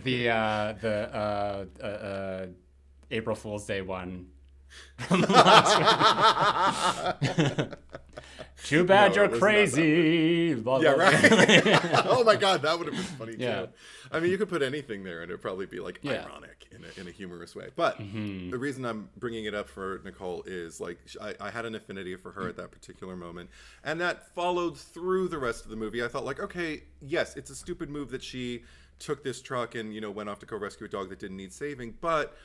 April Fool's Day one from last week. Too bad you're crazy. Yeah, right. Oh my God, that would have been funny too. I mean, you could put anything there, and it'd probably be like ironic in a humorous way. But the reason I'm bringing it up for Nicole is like I had an affinity for her at that particular moment, and that followed through the rest of the movie. I thought like, okay, yes, it's a stupid move that she took this truck and went off to go rescue a dog that didn't need saving, but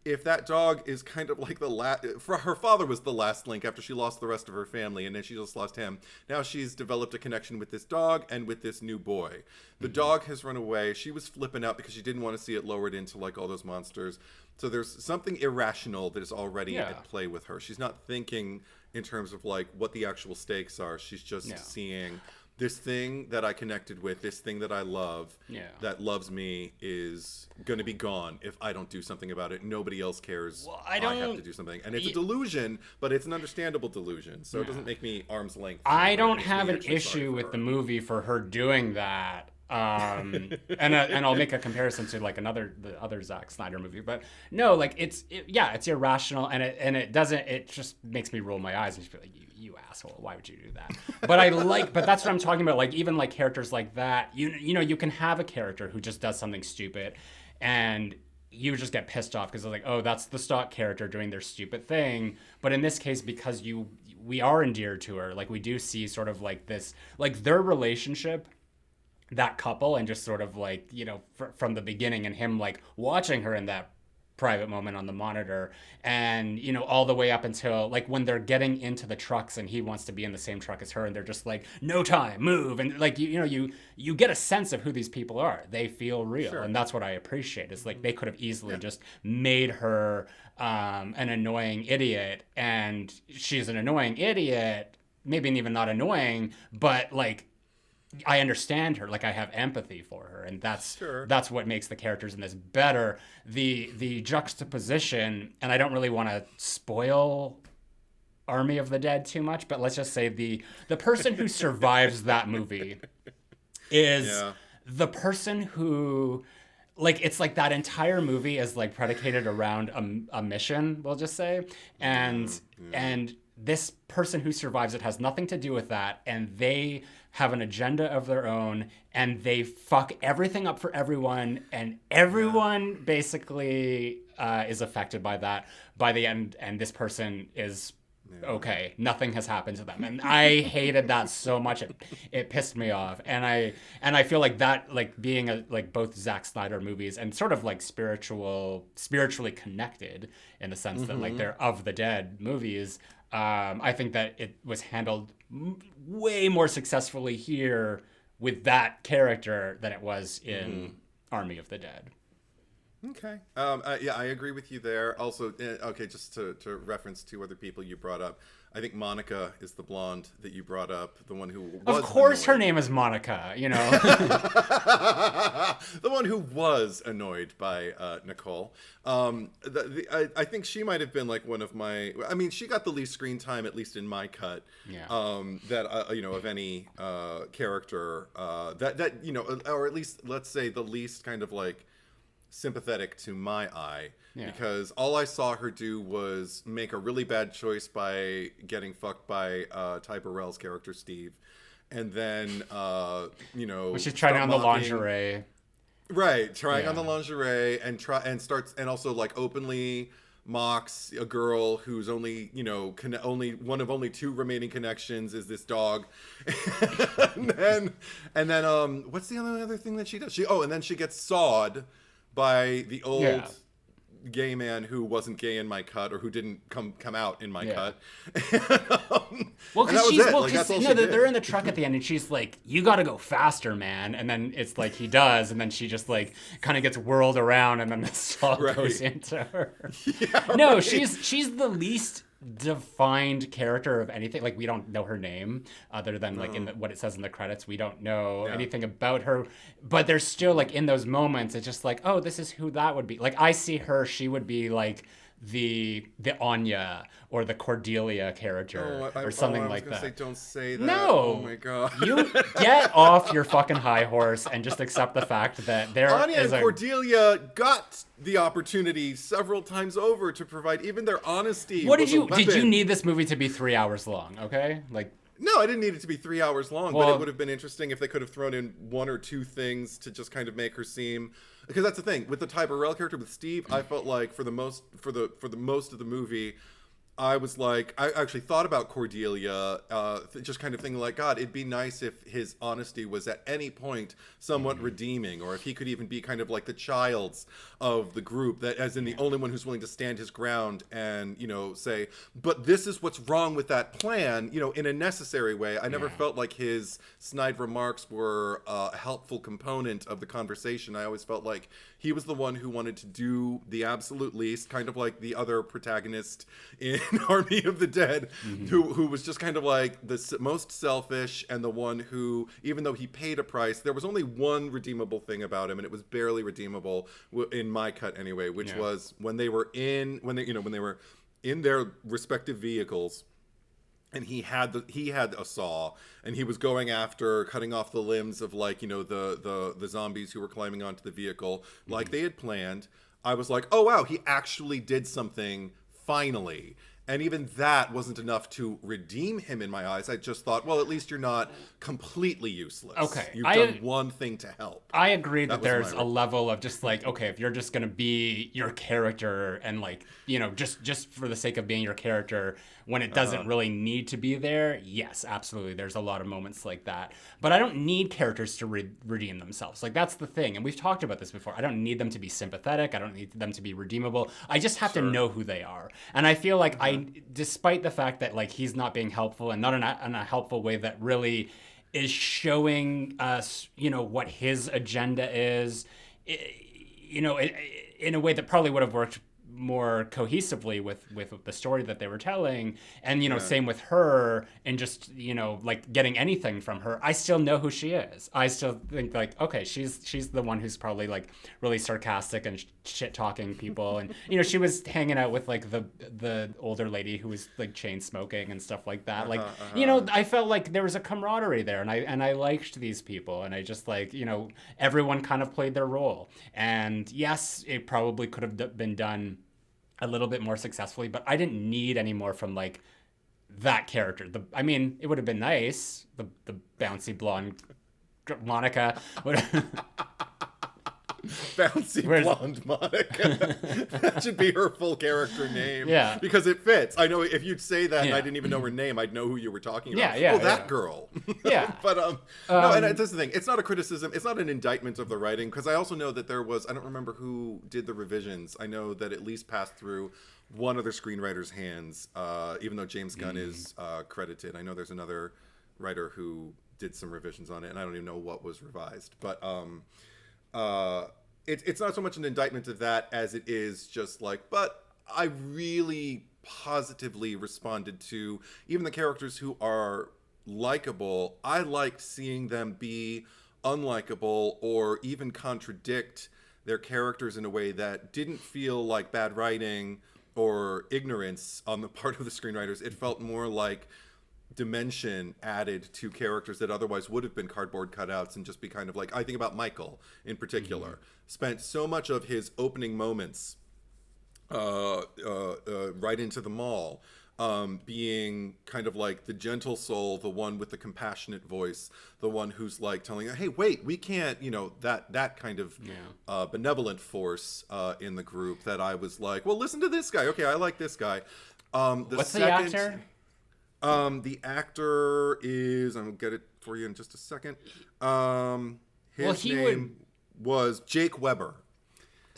if that dog is kind of like the last, for her father was the last link after she lost the rest of her family, and then she just lost him. Now she's developed a connection with this dog and with this new boy. The dog has run away. She was flipping out because she didn't want to see it lowered into like all those monsters. So there's something irrational that is already at play with her. She's not thinking in terms of like what the actual stakes are. She's just seeing this thing that I connected with, this thing that I love, that loves me, is going to be gone if I don't do something about it. Nobody else cares. Well, I have to do something. And it's a delusion, but it's an understandable delusion. So it doesn't make me arm's length. I don't have an issue with the movie for her doing that. And I'll make a comparison to like the other Zack Snyder movie, but no, like it's irrational, and it just makes me roll my eyes and just be like, you asshole, why would you do that? But that's what I'm talking about. Like even like characters like that, you can have a character who just does something stupid, and you just get pissed off because it's like, oh, that's the stock character doing their stupid thing. But in this case, because we are endeared to her, like we do see sort of like this, like their relationship, that couple, and just sort of like, from the beginning, and him like watching her in that private moment on the monitor, and all the way up until like when they're getting into the trucks and he wants to be in the same truck as her, and they're just like, no time, move, and like you get a sense of who these people are. They feel real. Sure. And that's what I appreciate. It's like they could have easily just made her an annoying idiot, and she's an annoying idiot, maybe even not annoying, but like I understand her, like I have empathy for her, and that's what makes the characters in this better. The juxtaposition, and I don't really want to spoil Army of the Dead too much, but let's just say the person who survives that movie is the person who, like, it's like that entire movie is like predicated around a mission, we'll just say, and this person who survives it has nothing to do with that, and they have an agenda of their own, and they fuck everything up for everyone, and everyone basically is affected by that by the end, and this person is okay. Nothing has happened to them, and I hated that so much. It pissed me off, and I feel like that, like being like both Zack Snyder movies and sort of like spiritually connected in the sense that like they're of the dead movies. I think that it was handled way more successfully here with that character than it was in Army of the Dead. Okay. I agree with you there. Also, okay, just to reference two other people you brought up. I think Monica is the blonde that you brought up, the one who was Of course annoyed. Her name is Monica, The one who was annoyed by Nicole. I think she might have been like one of my... I mean, she got the least screen time, at least in my cut, of any character that or at least, let's say, the least kind of like sympathetic to my eye, because all I saw her do was make a really bad choice by getting fucked by Ty Burrell's character Steve, and then which is trying on the lingerie, right? Trying on the lingerie and starts and also like openly mocks a girl who's only only one of only two remaining connections is this dog. and then what's the other thing that she does? And then she gets sawed by the old gay man who wasn't gay in my cut or who didn't come out in my cut. Well, because they're they're in the truck at the end, and she's like, "You got to go faster, man." And then it's like he does, and then she just like kind of gets whirled around, and then the saw goes into her. No, she's the least defined character of anything. Like, we don't know her name other than like in what it says in the credits. We don't know anything about her, but there's still like in those moments it's just like, oh, this is who that would be. Like, I see her, she would be like the Anya or the Cordelia character or something like that. Don't say that. No. Oh my god. You get off your fucking high horse and just accept the fact that there Anya is and Cordelia got the opportunity several times over to provide even their honesty. Did you need this movie to be 3 hours long? Okay, like. No, I didn't need it to be 3 hours long, but it would have been interesting if they could have thrown in one or two things to just kind of make her seem. Because that's the thing with the Ty Burrell character with Steve, I felt like for the most of the movie, I was like, I actually thought about Cordelia, just kind of thinking like, God, it'd be nice if his honesty was at any point somewhat redeeming, or if he could even be kind of like the child's of the group, that as in the only one who's willing to stand his ground and, say, but this is what's wrong with that plan, in a necessary way. I never felt like his snide remarks were a helpful component of the conversation. I always felt like he was the one who wanted to do the absolute least, kind of like the other protagonist in Army of the Dead, who was just kind of like the most selfish, and the one who, even though he paid a price, there was only one redeemable thing about him, and it was barely redeemable in my cut anyway, which was when they were in their respective vehicles. And he had a saw, and he was going after cutting off the limbs of the zombies who were climbing onto the vehicle like they had planned. I was like, oh wow, he actually did something finally. And even that wasn't enough to redeem him in my eyes. I just thought, well, at least you're not completely useless. Okay. You've done one thing to help. I agree that there's a level of just like, okay, if you're just going to be your character and like, just for the sake of being your character when it doesn't really need to be there, yes, absolutely. There's a lot of moments like that. But I don't need characters to redeem themselves. Like, that's the thing. And we've talked about this before. I don't need them to be sympathetic. I don't need them to be redeemable. I just have to know who they are. And I feel like despite the fact that like he's not being helpful, and not in a helpful way that really is showing us, what his agenda is, in a way that probably would have worked more cohesively with the story that they were telling. And same with her, and just like getting anything from her, I still know who she is. I still think like, okay, she's the one who's probably like really sarcastic and shit talking people, and she was hanging out with like the older lady who was like chain smoking and stuff like that. I felt like there was a camaraderie there, and I liked these people, and I just like, everyone kind of played their role. And yes, it probably could have been done a little bit more successfully, but I didn't need any more from like that character. It would have been nice, the bouncy blonde Monica. Bouncy blonde Monica. That should be her full character name. Yeah. Because it fits. I know if you'd say that and I didn't even know her name, I'd know who you were talking about. That girl. Yeah. But no, and that's the thing. It's not a criticism. It's not an indictment of the writing, because I also know that there was, I don't remember who did the revisions. I know that at least passed through one other screenwriter's hands, even though James Gunn is credited. I know there's another writer who did some revisions on it, and I don't even know what was revised. But it's not so much an indictment of that as it is just like, but I really positively responded to even the characters who are likable. I liked seeing them be unlikable or even contradict their characters in a way that didn't feel like bad writing or ignorance on the part of the screenwriters. It felt more like dimension added to characters that otherwise would have been cardboard cutouts, and just be kind of like, I think about Michael in particular, spent so much of his opening moments right into the mall, being kind of like the gentle soul, the one with the compassionate voice, the one who's like telling her, hey, wait, we can't, that kind of benevolent force in the group, that I was like, well, listen to this guy. Okay, I like this guy. What's the actor? The actor is, I'm gonna get it for you in just a second. His name was Jake Weber.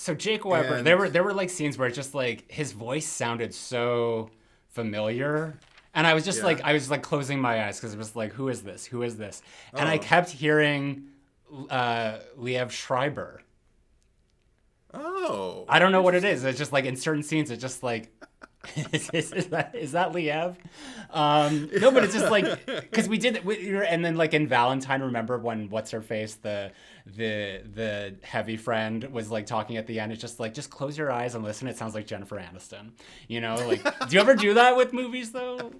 So Jake Weber, And there were like scenes where it's just like his voice sounded so familiar. And I was just like, I was like closing my eyes because it was like, who is this? Who is this? And I kept hearing Liev Schreiber. Oh. I don't know what it is. It's just like in certain scenes, it's just like, is that Liev? No, but it's just like, because we did, and then like in Valentine, remember when what's her face, the heavy friend was like talking at the end. It's just like, just close your eyes and listen. It sounds like Jennifer Aniston. You know, like, do you ever do that with movies though?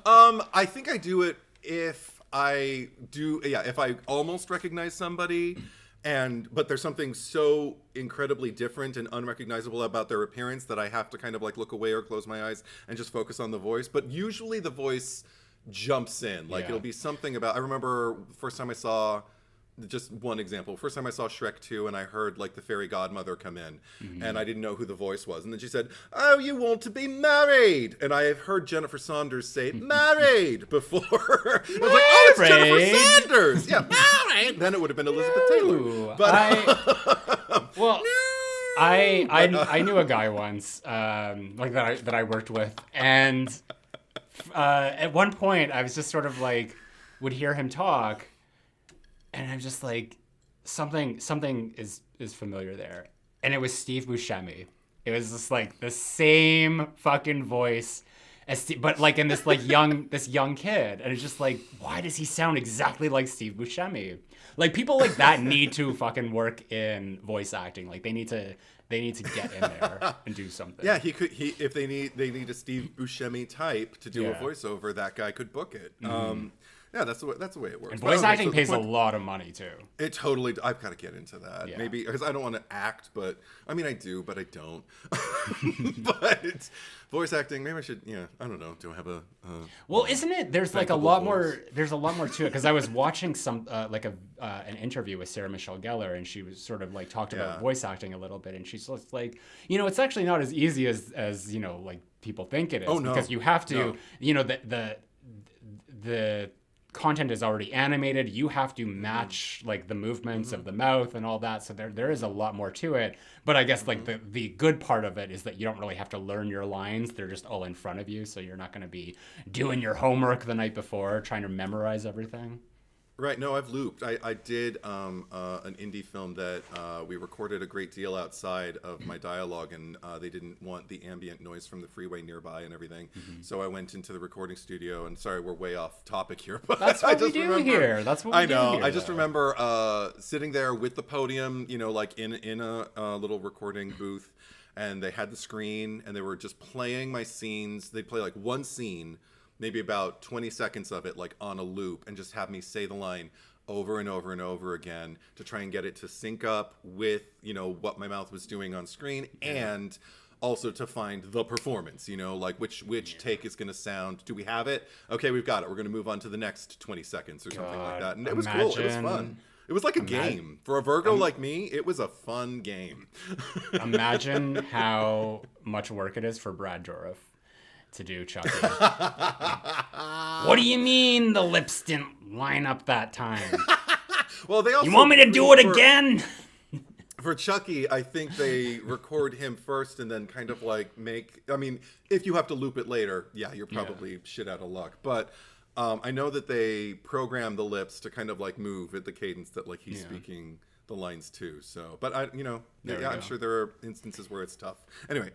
I think I do it if I do, if I almost recognize somebody. But there's something so incredibly different and unrecognizable about their appearance that I have to kind of like look away or close my eyes and just focus on the voice. But usually the voice jumps in. Like it'll be something about, I remember first time I saw, just one example, first time I saw Shrek 2 and I heard like the fairy godmother come in and I didn't know who the voice was. And then she said, "Oh, you want to be married." And I have heard Jennifer Saunders say married before. I was like, oh, it's Jennifer Saunders. Yeah, married. Then it would have been Elizabeth Taylor. But I knew a guy once like that I worked with, and at one point I was just sort of like would hear him talk. And I'm just like, something is familiar there. And it was Steve Buscemi. It was just like the same fucking voice as Steve, but like in this like young kid. And it's just like, why does he sound exactly like Steve Buscemi? Like people like that need to fucking work in voice acting. Like they need to get in there and do something. Yeah, if they need a Steve Buscemi type to do a voiceover, that guy could book it. Yeah, that's the way it works. And voice acting pays a lot of money too. It totally. I've got to get into that. Yeah. Maybe because I don't want to act, but I mean I do, but I don't. But voice acting, maybe I should. Yeah, I don't know. Do I have a? Well, isn't it? There's like a lot more. There's a lot more to it because I was watching some an interview with Sarah Michelle Gellar, and she was sort of like talked about voice acting a little bit, and she's just like, it's actually not as easy as like people think it is. Oh no. Because you have to, the content is already animated. You have to match like the movements of the mouth and all that. So there is a lot more to it. But I guess like the good part of it is that you don't really have to learn your lines. They're just all in front of you. So you're not going to be doing your homework the night before, trying to memorize everything. Right. No, I've looped. I did an indie film that we recorded a great deal outside of my dialogue, and they didn't want the ambient noise from the freeway nearby and everything. So I went into the recording studio, and sorry, we're way off topic here, but that's what we do here. That's what we do here. I just remember sitting there with the podium, like in a little recording booth, and they had the screen, and they were just playing my scenes. They'd play like one scene, maybe about 20 seconds of it, like on a loop, and just have me say the line over and over and over again to try and get it to sync up with, what my mouth was doing on screen, and also to find the performance, like which take is going to sound. Do we have it? Okay, we've got it. We're going to move on to the next 20 seconds or something like that. And it was cool. It was fun. It was like a game. For a Virgo like me, it was a fun game. Imagine how much work it is for Brad Dourif to do Chucky. What do you mean the lips didn't line up that time? Well, they also. You want me to do it again? For Chucky, I think they record him first and then kind of like if you have to loop it later, you're probably shit out of luck. But I know that they program the lips to kind of like move at the cadence that like he's speaking the lines too. So, but I'm sure there are instances where it's tough.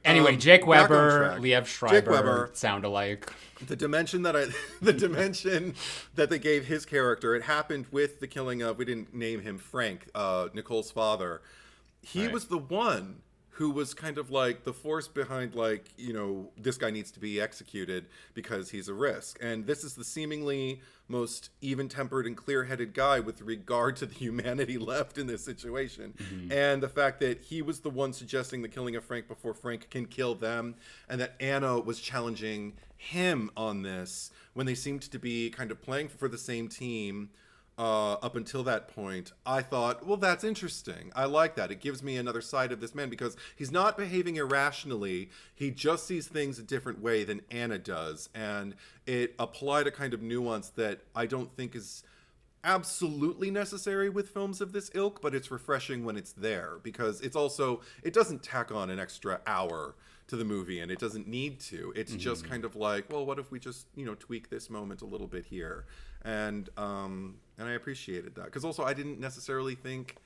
Anyway, Jake Weber, Liev Schreiber sound alike. The dimension that they gave his character, it happened with the killing of, we didn't name him, Frank, Nicole's father. He was the one who was kind of like the force behind like, this guy needs to be executed because he's a risk. And this is the seemingly most even-tempered and clear-headed guy with regard to the humanity left in this situation. And the fact that he was the one suggesting the killing of Frank before Frank can kill them, and that Anna was challenging him on this when they seemed to be kind of playing for the same team. Up until that point, I thought, well, that's interesting. I like that. It gives me another side of this man because he's not behaving irrationally. He just sees things a different way than Anna does. And it applied a kind of nuance that I don't think is absolutely necessary with films of this ilk, but it's refreshing when it's there, because it doesn't tack on an extra hour to the movie, and it doesn't need to. It's just kind of like, well, what if we just, tweak this moment a little bit here? And I appreciated that, because also I didn't necessarily think,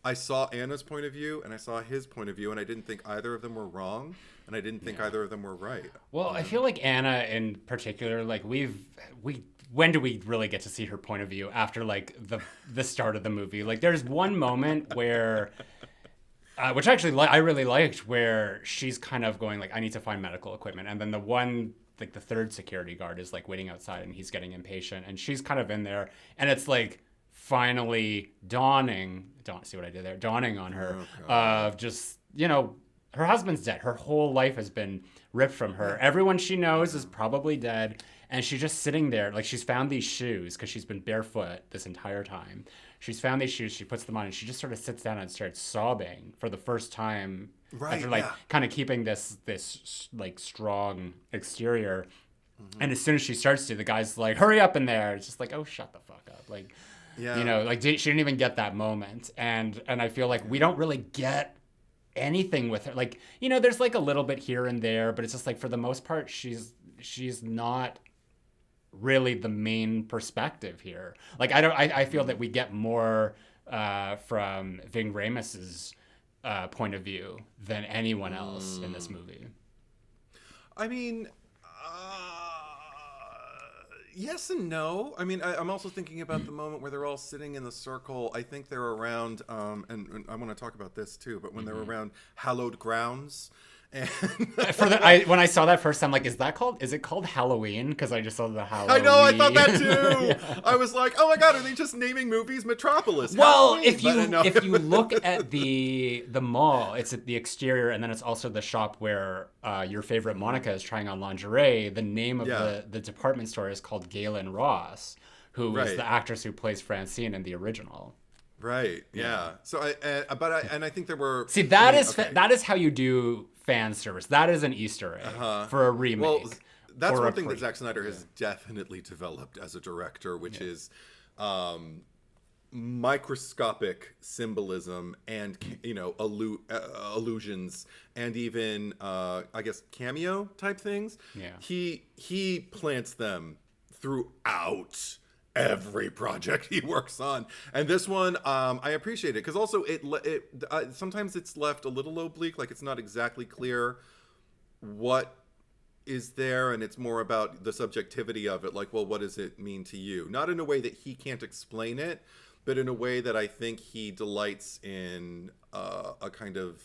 I saw Anna's point of view and I saw his point of view, and I didn't think either of them were wrong, and I didn't think either of them were right. Well, I feel like Anna in particular, like when do we really get to see her point of view after like the start of the movie? Like there's one moment where which actually I really liked, where she's kind of going like, I need to find medical equipment, and then the third security guard is like waiting outside and he's getting impatient, and she's kind of in there, and it's like finally dawning on her of just, her husband's dead. Her whole life has been ripped from her. Everyone she knows is probably dead. And she's just sitting there. Like, she's found these shoes because she's been barefoot this entire time. She's found these shoes. She puts them on, and she just sort of sits down and starts sobbing for the first time. Right, after, like, kind of keeping this like, strong exterior. Mm-hmm. And as soon as she starts to, the guy's like, hurry up in there. It's just like, oh, shut the fuck up. Like, like, she didn't even get that moment. And I feel like we don't really get anything with her. Like, there's, like, a little bit here and there, but it's just, like, for the most part, she's not really the main perspective here. Like, I feel that we get more from Ving Rhames' point of view than anyone else in this movie. I mean, yes and no. I mean, I'm also thinking about the moment where they're all sitting in the circle. I think they're around, and I want to talk about this too, but when they're around hallowed grounds. And when I saw that first time, like, is it called Halloween? Because I just saw the Halloween. I know, I thought that too. Yeah. I was like, oh my god, are they just naming movies Metropolis? Well, Halloween? if you look at the mall, it's at the exterior, and then it's also the shop where your favorite Monica is trying on lingerie. The name of the department store is called Galen Ross, who is the actress who plays Francine in the original. Right. Yeah. So I think there were. See, that is how you do fan service. That is an Easter egg for a remake. Well, that's one thing that Zack Snyder has definitely developed as a director, which is microscopic symbolism and allusions, and even I guess cameo type things. Yeah. He plants them throughout every project he works on, and this one I appreciate it, because also it sometimes it's left a little oblique, like it's not exactly clear what is there, and it's more about the subjectivity of it, like, well, what does it mean to you? Not in a way that he can't explain it, but in a way that I think he delights in a kind of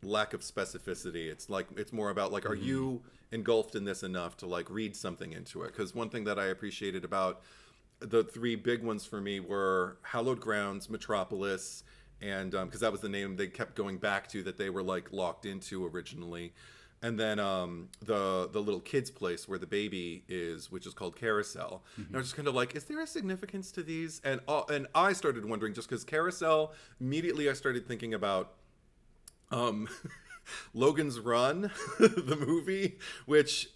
lack of specificity. It's like, it's more about like, are you engulfed in this enough to like read something into it? Because one thing that I appreciated about the three big ones for me were Hallowed Grounds, Metropolis, and because that was the name they kept going back to that they were like locked into originally, and then the little kid's place where the baby is, which is called Carousel. And I was just kind of like, is there a significance to these? And I started wondering, just because Carousel, immediately I started thinking about Logan's Run, the movie, which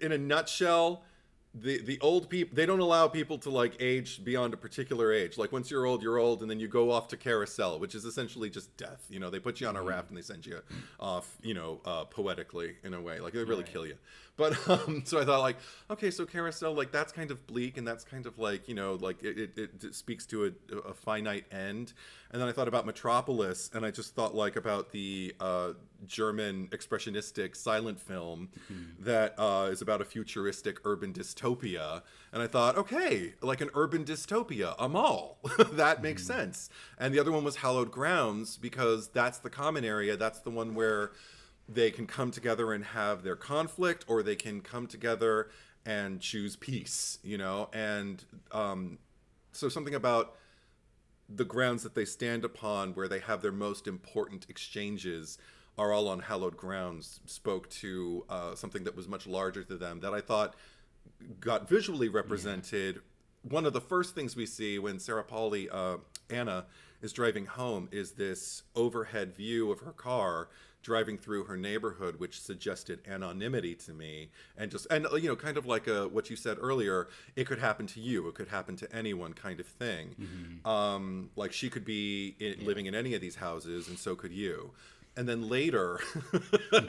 in a nutshell, the old people, they don't allow people to like age beyond a particular age. Like, once you're old, and then you go off to Carousel, which is essentially just death. They put you on a raft and they send you off, poetically in a way, like they really kill you. But so I thought, like, okay, so Carousel, like, that's kind of bleak, and that's kind of like, like it speaks to a finite end. And then I thought about Metropolis, and I just thought like about the German expressionistic silent film that is about a futuristic urban dystopia. And I thought, okay, like an urban dystopia, a mall. That makes sense. And the other one was Hallowed Grounds, because that's the common area. That's the one where they can come together and have their conflict, or they can come together and choose peace, And so something about the grounds that they stand upon, where they have their most important exchanges, are all on hallowed grounds, spoke to something that was much larger to them, that I thought got visually represented. One of the first things we see when Sarah Pauli, Anna, is driving home is this overhead view of her car driving through her neighborhood, which suggested anonymity to me, and kind of like what you said earlier, it could happen to you, it could happen to anyone, kind of thing. Like she could be living in any of these houses, and so could you. And then later,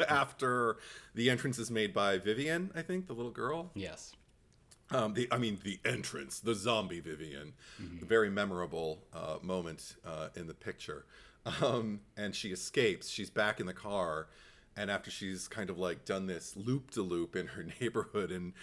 after the entrance is made by Vivian, I think, the little girl. Yes. The entrance, the zombie Vivian, a very memorable moment in the picture. And she escapes. She's back in the car, and after she's kind of like done this loop-de-loop in her neighborhood and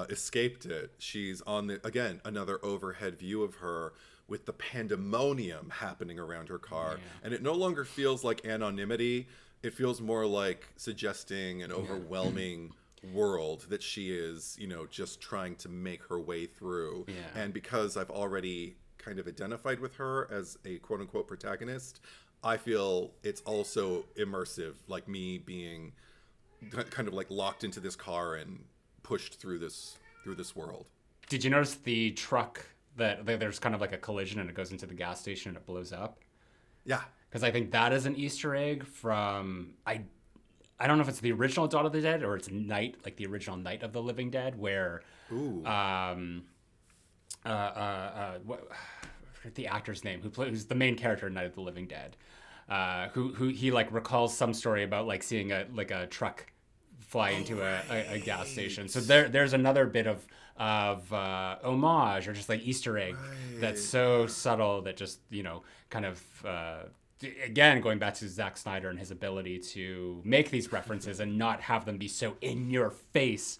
escaped it, she's on another overhead view of her with the pandemonium happening around her car. And it no longer feels like anonymity. It feels more like suggesting an overwhelming world that she is, just trying to make her way through. And because I've already kind of identified with her as a quote-unquote protagonist, I feel it's also immersive, like me being kind of like locked into this car and pushed through this world. Did you notice the truck that there's kind of like a collision and it goes into the gas station and it blows up? Yeah. Because I think that is an Easter egg from, I don't know if it's the original Dawn of the Dead or it's Night, like the original Night of the Living Dead, where the actor's name who's the main character in Night of the Living Dead, who he like recalls some story about like seeing a truck fly into a gas station. So there's another bit of homage or just like Easter egg that's so subtle that just kind of again, going back to Zack Snyder and his ability to make these references and not have them be so in your face.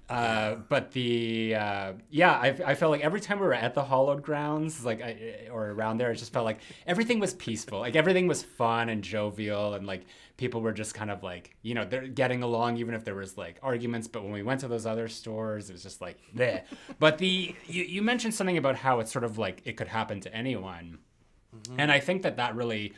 But I felt like every time we were at the hallowed grounds, or around there, it just felt like everything was peaceful. Like everything was fun and jovial, and like people were just kind of like, they're getting along even if there was like arguments. But when we went to those other stores, it was just like bleh. But you mentioned something about how it's sort of like it could happen to anyone. And I think that really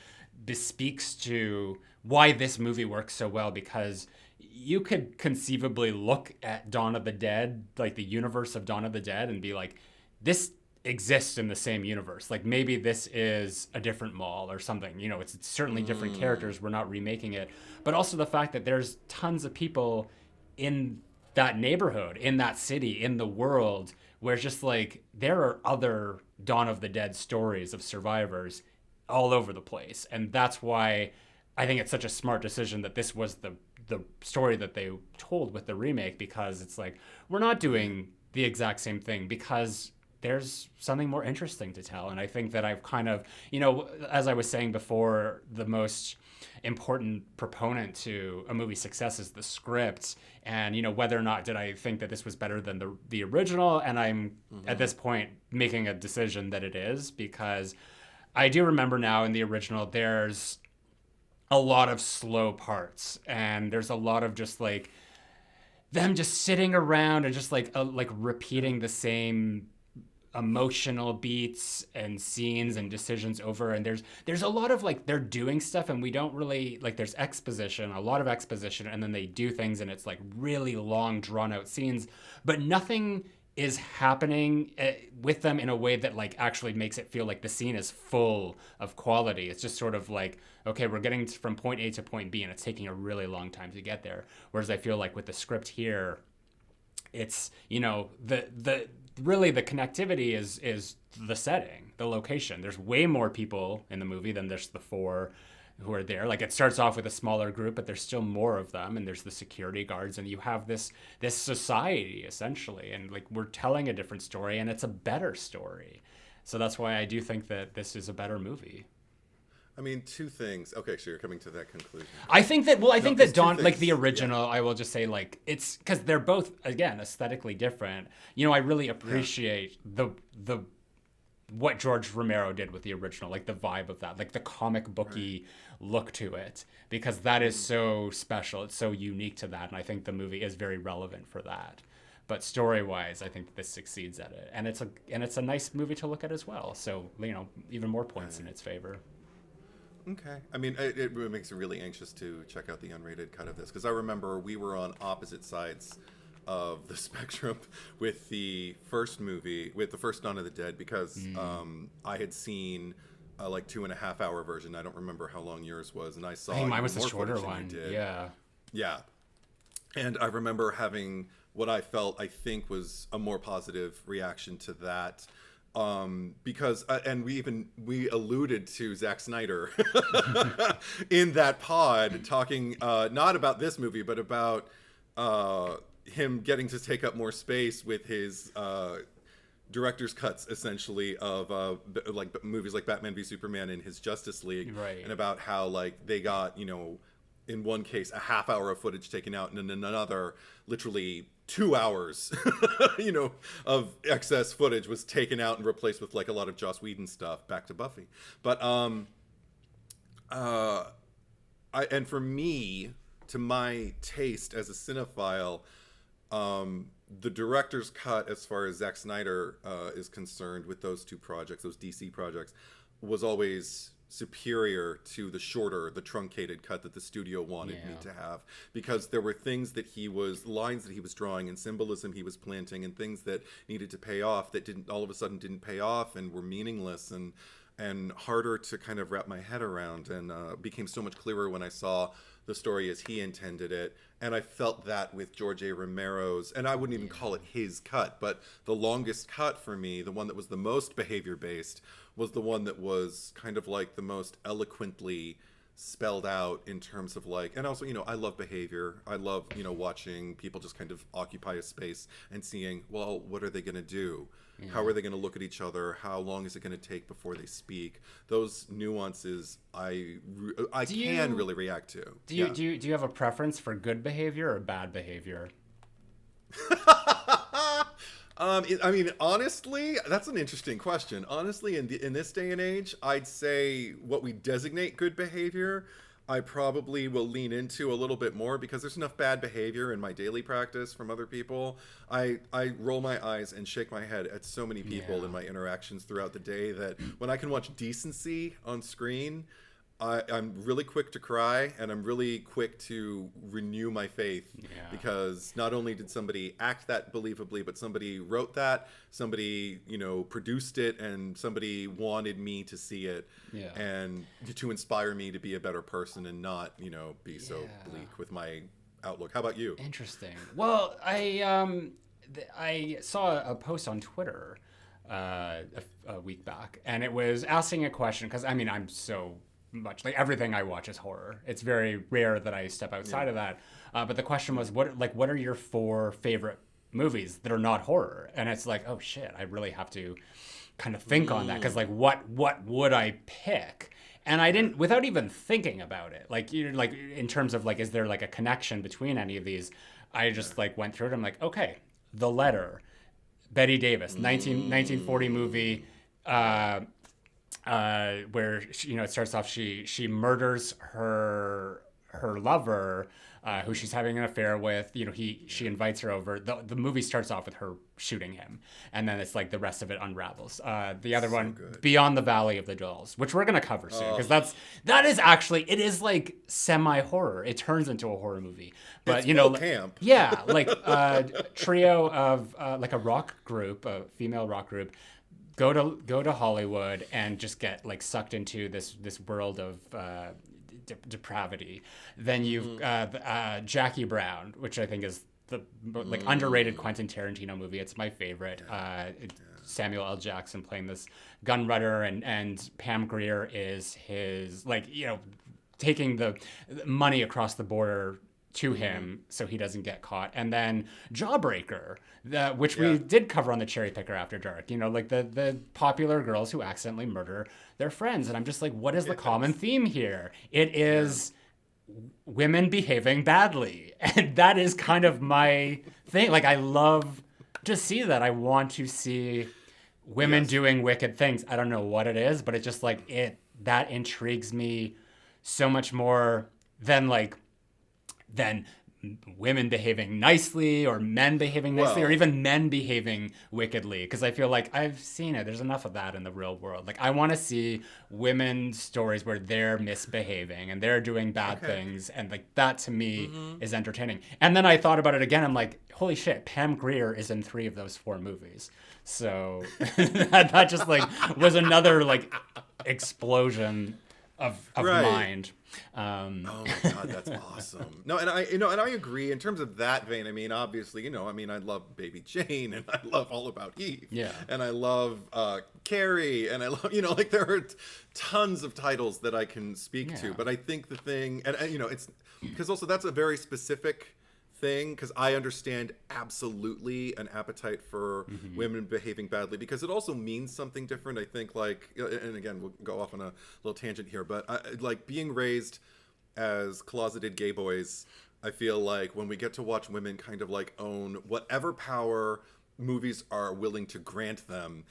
bespeaks to why this movie works so well, because you could conceivably look at Dawn of the Dead, like the universe of Dawn of the Dead, and be like, this exists in the same universe. Like maybe this is a different mall or something. It's certainly different characters. We're not remaking it. But also the fact that there's tons of people in that neighborhood, in that city, in the world, where it's just like there are other Dawn of the Dead stories of survivors all over the place. And that's why I think it's such a smart decision that this was the story that they told with the remake, because it's like, we're not doing the exact same thing because there's something more interesting to tell. And I think that I've kind of, as I was saying before, the most important proponent to a movie's success is the script. And, whether or not did I think that this was better than the original, and I'm at this point making a decision that it is, because I do remember now in the original, there's a lot of slow parts, and there's a lot of just like them just sitting around and just like repeating the same emotional beats and scenes and decisions over. And there's a lot of like they're doing stuff and we don't really like, there's a lot of exposition, and then they do things and it's like really long drawn out scenes, but nothing is happening with them in a way that like actually makes it feel like the scene is full of quality. It's just sort of like, okay, we're getting from point A to point B and it's taking a really long time to get there. Whereas I feel like with the script here, it's, the really the connectivity is the setting, the location. There's way more people in the movie than there's the four who are there. Like it starts off with a smaller group, but there's still more of them, and there's the security guards, and you have this society essentially, and like we're telling a different story, and it's a better story. So that's why I do think that this is a better movie. I mean, two things. Okay, so you're coming to that conclusion. I think that Dawn, like the original, I will just say like it's because they're both again aesthetically different. I really appreciate the what George Romero did with the original, like the vibe of that, like the comic booky look to it, because that is so special. It's so unique to that. And I think the movie is very relevant for that. But story-wise, I think this succeeds at it. And it's a nice movie to look at as well. So, even more points in its favor. Okay. I mean, it makes me really anxious to check out the unrated cut of this, because I remember we were on opposite sides of the spectrum with the first movie, with the first Dawn of the Dead, because I had seen like 2.5 hour version. I don't remember how long yours was, and I saw I think mine even was the more shorter footage than one. you did. Yeah. Yeah. And I remember having what I felt, I think, was a more positive reaction to that. Because and we alluded to Zack Snyder in that pod, talking not about this movie, but about him getting to take up more space with his director's cuts, essentially, of like movies like Batman v Superman and his Justice League, Right. and about how like they got, you know, in one case a half hour of footage taken out, and in another literally 2 hours you know, of excess footage was taken out and replaced with like a lot of Joss Whedon stuff, back to Buffy. But and for me, to my taste as a cinephile, the director's cut, as far as Zack Snyder is concerned, with those two projects, those DC projects, was always superior to the shorter, the truncated cut that the studio wanted me to have, because there were lines that he was drawing and symbolism he was planting and things that needed to pay off that didn't, all of a sudden didn't pay off and were meaningless and harder to kind of wrap my head around, and became so much clearer when I saw the story as he intended it. And I felt that with George A. Romero's, and I wouldn't even call it his cut, but the longest cut for me, the one that was the most behavior based, was the one that was kind of like the most eloquently spelled out in terms of like, and also, you know, I love behavior. I love, you know, watching people just kind of occupy a space and seeing, well, what are they going to do? How are they going to look at each other? How long is it going to take before they speak? Those nuances I can really react to. Do you have a preference for good behavior or bad behavior? I mean, honestly, that's an interesting question. Honestly, in this day and age, I'd say what we designate good behavior, I probably will lean into a little bit more, because there's enough bad behavior in my daily practice from other people. I roll my eyes and shake my head at so many people in my interactions throughout the day that when I can watch decency on screen, I'm really quick to cry, and I'm really quick to renew my faith, because not only did somebody act that believably, but somebody wrote that, somebody, you know, produced it, and somebody wanted me to see it, and to inspire me to be a better person and not, you know, be so bleak with my outlook. How about you? Interesting. Well, I saw a post on Twitter a week back, and it was asking a question, because I mean, I'm so much like everything I watch is horror. It's very rare that I step outside of that. But the question was, what are your 4 favorite movies that are not horror? And it's like, oh shit, I really have to kind of think on that, because like what would I pick? And I didn't, without even thinking about it, like, you know, like in terms of like, is there like a connection between any of these? I just like went through it. I'm like, okay, The Letter, Bette Davis, 1940 movie. Where she, you know, it starts off, she murders her lover, who she's having an affair with. You know, she invites her over. The movie starts off with her shooting him, and then it's like the rest of it unravels. The other one, good. Beyond the Valley of the Dolls, which we're gonna cover soon, because that is actually, it is like semi horror. It turns into a horror movie, but it's, you know, camp. Yeah, like trio of like a rock group, a female rock group. Go to Hollywood and just get like sucked into this world of depravity. Then you've Jackie Brown, which I think is the like underrated Quentin Tarantino movie. It's my favorite. Samuel L. Jackson playing this gun runner, and Pam Grier is his, like, you know, taking the money across the border to him so he doesn't get caught. And then Jawbreaker, which we did cover on the Cherry Picker After Dark, you know, like the popular girls who accidentally murder their friends. And I'm just like, what is the common theme here? It is women behaving badly. And that is kind of my thing. Like, I love to see that. I want to see women doing wicked things. I don't know what it is, but it's just like that intrigues me so much more than women behaving nicely, or men behaving nicely, or even men behaving wickedly. Because I feel like I've seen it. There's enough of that in the real world. Like, I want to see women's stories where they're misbehaving and they're doing bad things. And like that to me is entertaining. And then I thought about it again. I'm like, holy shit, Pam Grier is in 3 of those 4 movies. So that just like was another like explosion of mind. Oh my God, that's awesome. No, and I agree in terms of that vein. I mean, obviously, I love Baby Jane, and I love All About Eve. Yeah. And I love Carrie, and I love, like there are tons of titles that I can speak to. But I think the thing, and it's because also that's a very specific thing, because I understand absolutely an appetite for women behaving badly, because it also means something different. I think, like, and again, we'll go off on a little tangent here, but like being raised as closeted gay boys, I feel like when we get to watch women kind of like own whatever power movies are willing to grant them,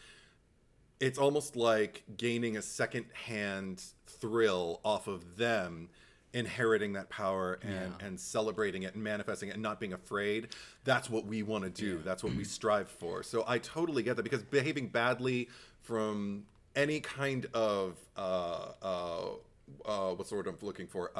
it's almost like gaining a second-hand thrill off of them inheriting that power and celebrating it and manifesting it and not being afraid. That's what we want to do. That's what we strive for. So I totally get that, because behaving badly from any kind of what's the word I'm looking for,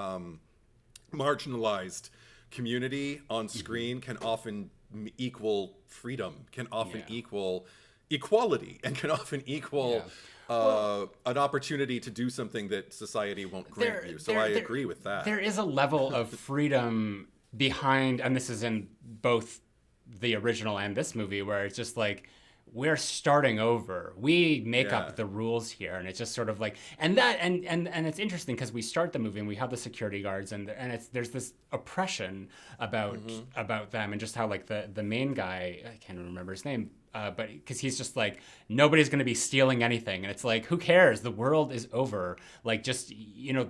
marginalized community on screen can often equal freedom, can often equal equality, and can often equal an opportunity to do something that society won't grant you. So I agree with that. There is a level of freedom behind, and this is in both the original and this movie, where it's just like, we're starting over. We make up the rules here, and it's just sort of like, and it's interesting because we start the movie and we have the security guards, and there's this oppression about them, and just how like the main guy, I can't remember his name, but because he's just like, nobody's going to be stealing anything, and it's like, who cares? The world is over. Like, just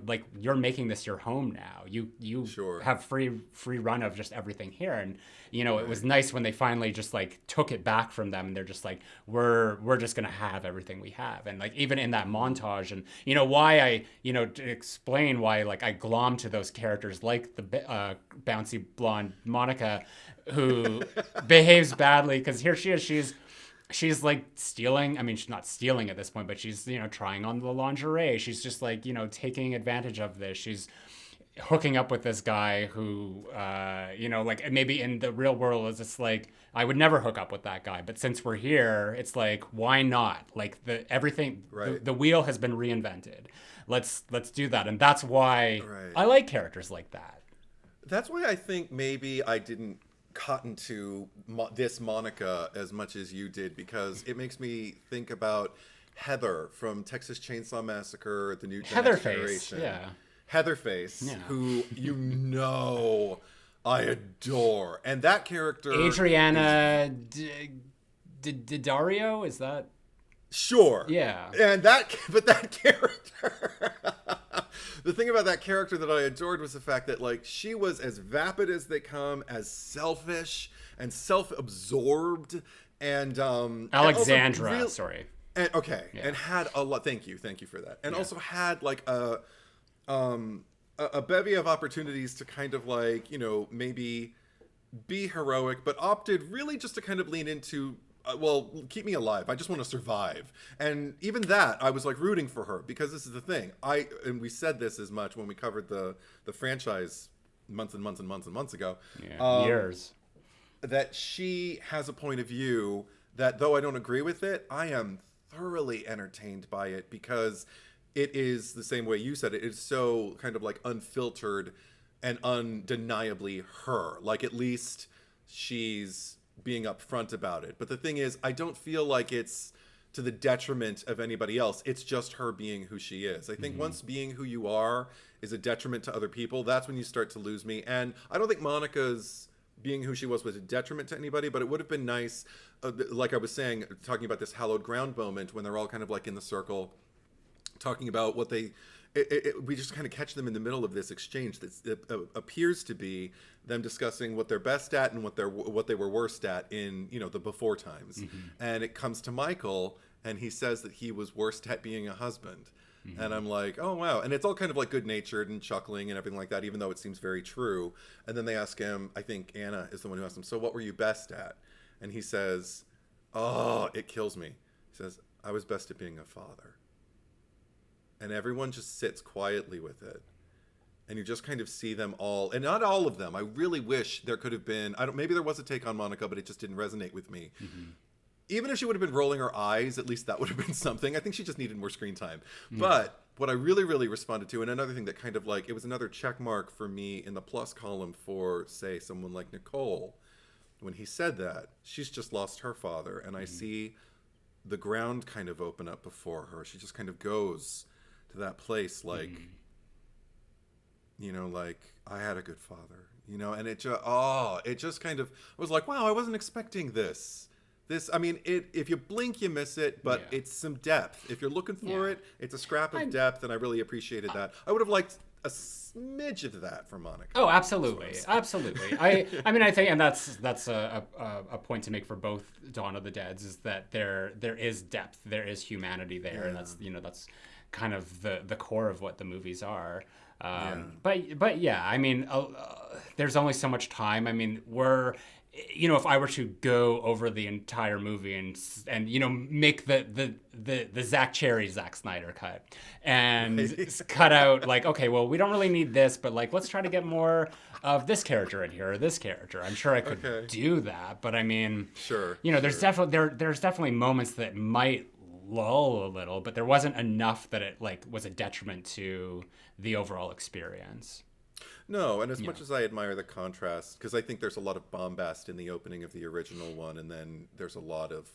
like, you're making this your home now. You have free run of just everything here, and it was nice when they finally just like took it back from them, and they're just like, we're just going to have everything we have. And like, even in that montage, and why I to explain why like I glom to those characters like the bouncy blonde Monica, who behaves badly, because here she is, she's like stealing. I mean, she's not stealing at this point, but she's trying on the lingerie. She's just like taking advantage of this. She's hooking up with this guy who like maybe in the real world is just like, I would never hook up with that guy, but since we're here, it's like, why not? Like the wheel has been reinvented. Let's do that. And that's why I like characters like that. That's why I think maybe I didn't cotton to this Monica as much as you did, because it makes me think about Heather from Texas Chainsaw Massacre, the new generation. Heatherface, who I adore, and that character, Adriana Daddario, is that? Sure. Yeah. And that character. The thing about that character that I adored was the fact that, like, she was as vapid as they come, as selfish and self-absorbed, and Alexandra, and had a lot. Thank you for that. And also had like a bevy of opportunities to kind of like maybe be heroic, but opted really just to kind of lean into. Keep me alive. I just want to survive. And even that, I was like rooting for her, because this is the thing. And we said this as much when we covered the franchise months and months and months and months ago. Years. That she has a point of view that, though I don't agree with it, I am thoroughly entertained by it, because it is the same way you said it. It's so kind of like unfiltered and undeniably her. Like, at least she's being upfront about it. But the thing is, I don't feel like it's to the detriment of anybody else. It's just her being who she is. I think once being who you are is a detriment to other people, that's when you start to lose me. And I don't think Monica's being who she was a detriment to anybody, but it would have been nice, like I was saying, talking about this hallowed ground moment when they're all kind of like in the circle talking about what we just kind of catch them in the middle of this exchange that appears to be them discussing what they're best at and what they were worst at in the before times. And it comes to Michael, and he says that he was worst at being a husband. And I'm like, oh wow. And it's all kind of like good natured and chuckling and everything like that, even though it seems very true. And then they ask him, I think Anna is the one who asked him, so what were you best at? And he says, oh, it kills me. He says, I was best at being a father. And everyone just sits quietly with it. and you just kind of see them all, and not all of them. I really wish there could have been, maybe there was a take on Monica, but it just didn't resonate with me. Even if she would have been rolling her eyes, at least that would have been something. I think she just needed more screen time. But what I really, really responded to, and another thing that kind of like, it was another check mark for me in the plus column for, say, someone like Nicole, when he said that, she's just lost her father. And I see the ground kind of open up before her. She just kind of goes to that place like, you know, like, I had a good father, you know, and it just kind of, I was like, wow, I wasn't expecting this. I mean, if you blink, you miss it, but it's some depth. If you're looking for it, it's a scrap of depth, and I really appreciated that. I would have liked a smidge of that from Monica. Oh, absolutely, absolutely. I mean, I think, and that's a point to make for both Dawn of the Deads, is that there is depth, there is humanity there, and that's, you know, that's kind of the core of what the movies are. But yeah, I mean, there's only so much time. I mean, you know, if I were to go over the entire movie and you know, make the Zack Snyder cut and cut out like, okay, well, we don't really need this, but like, let's try to get more of this character in here or this character. I'm sure I could do that, but I mean, you know, there's definitely moments that might lull a little, but there wasn't enough that it like was a detriment to the overall experience. No, and as much as I admire the contrast, because I think there's a lot of bombast in the opening of the original one, and then there's a lot of,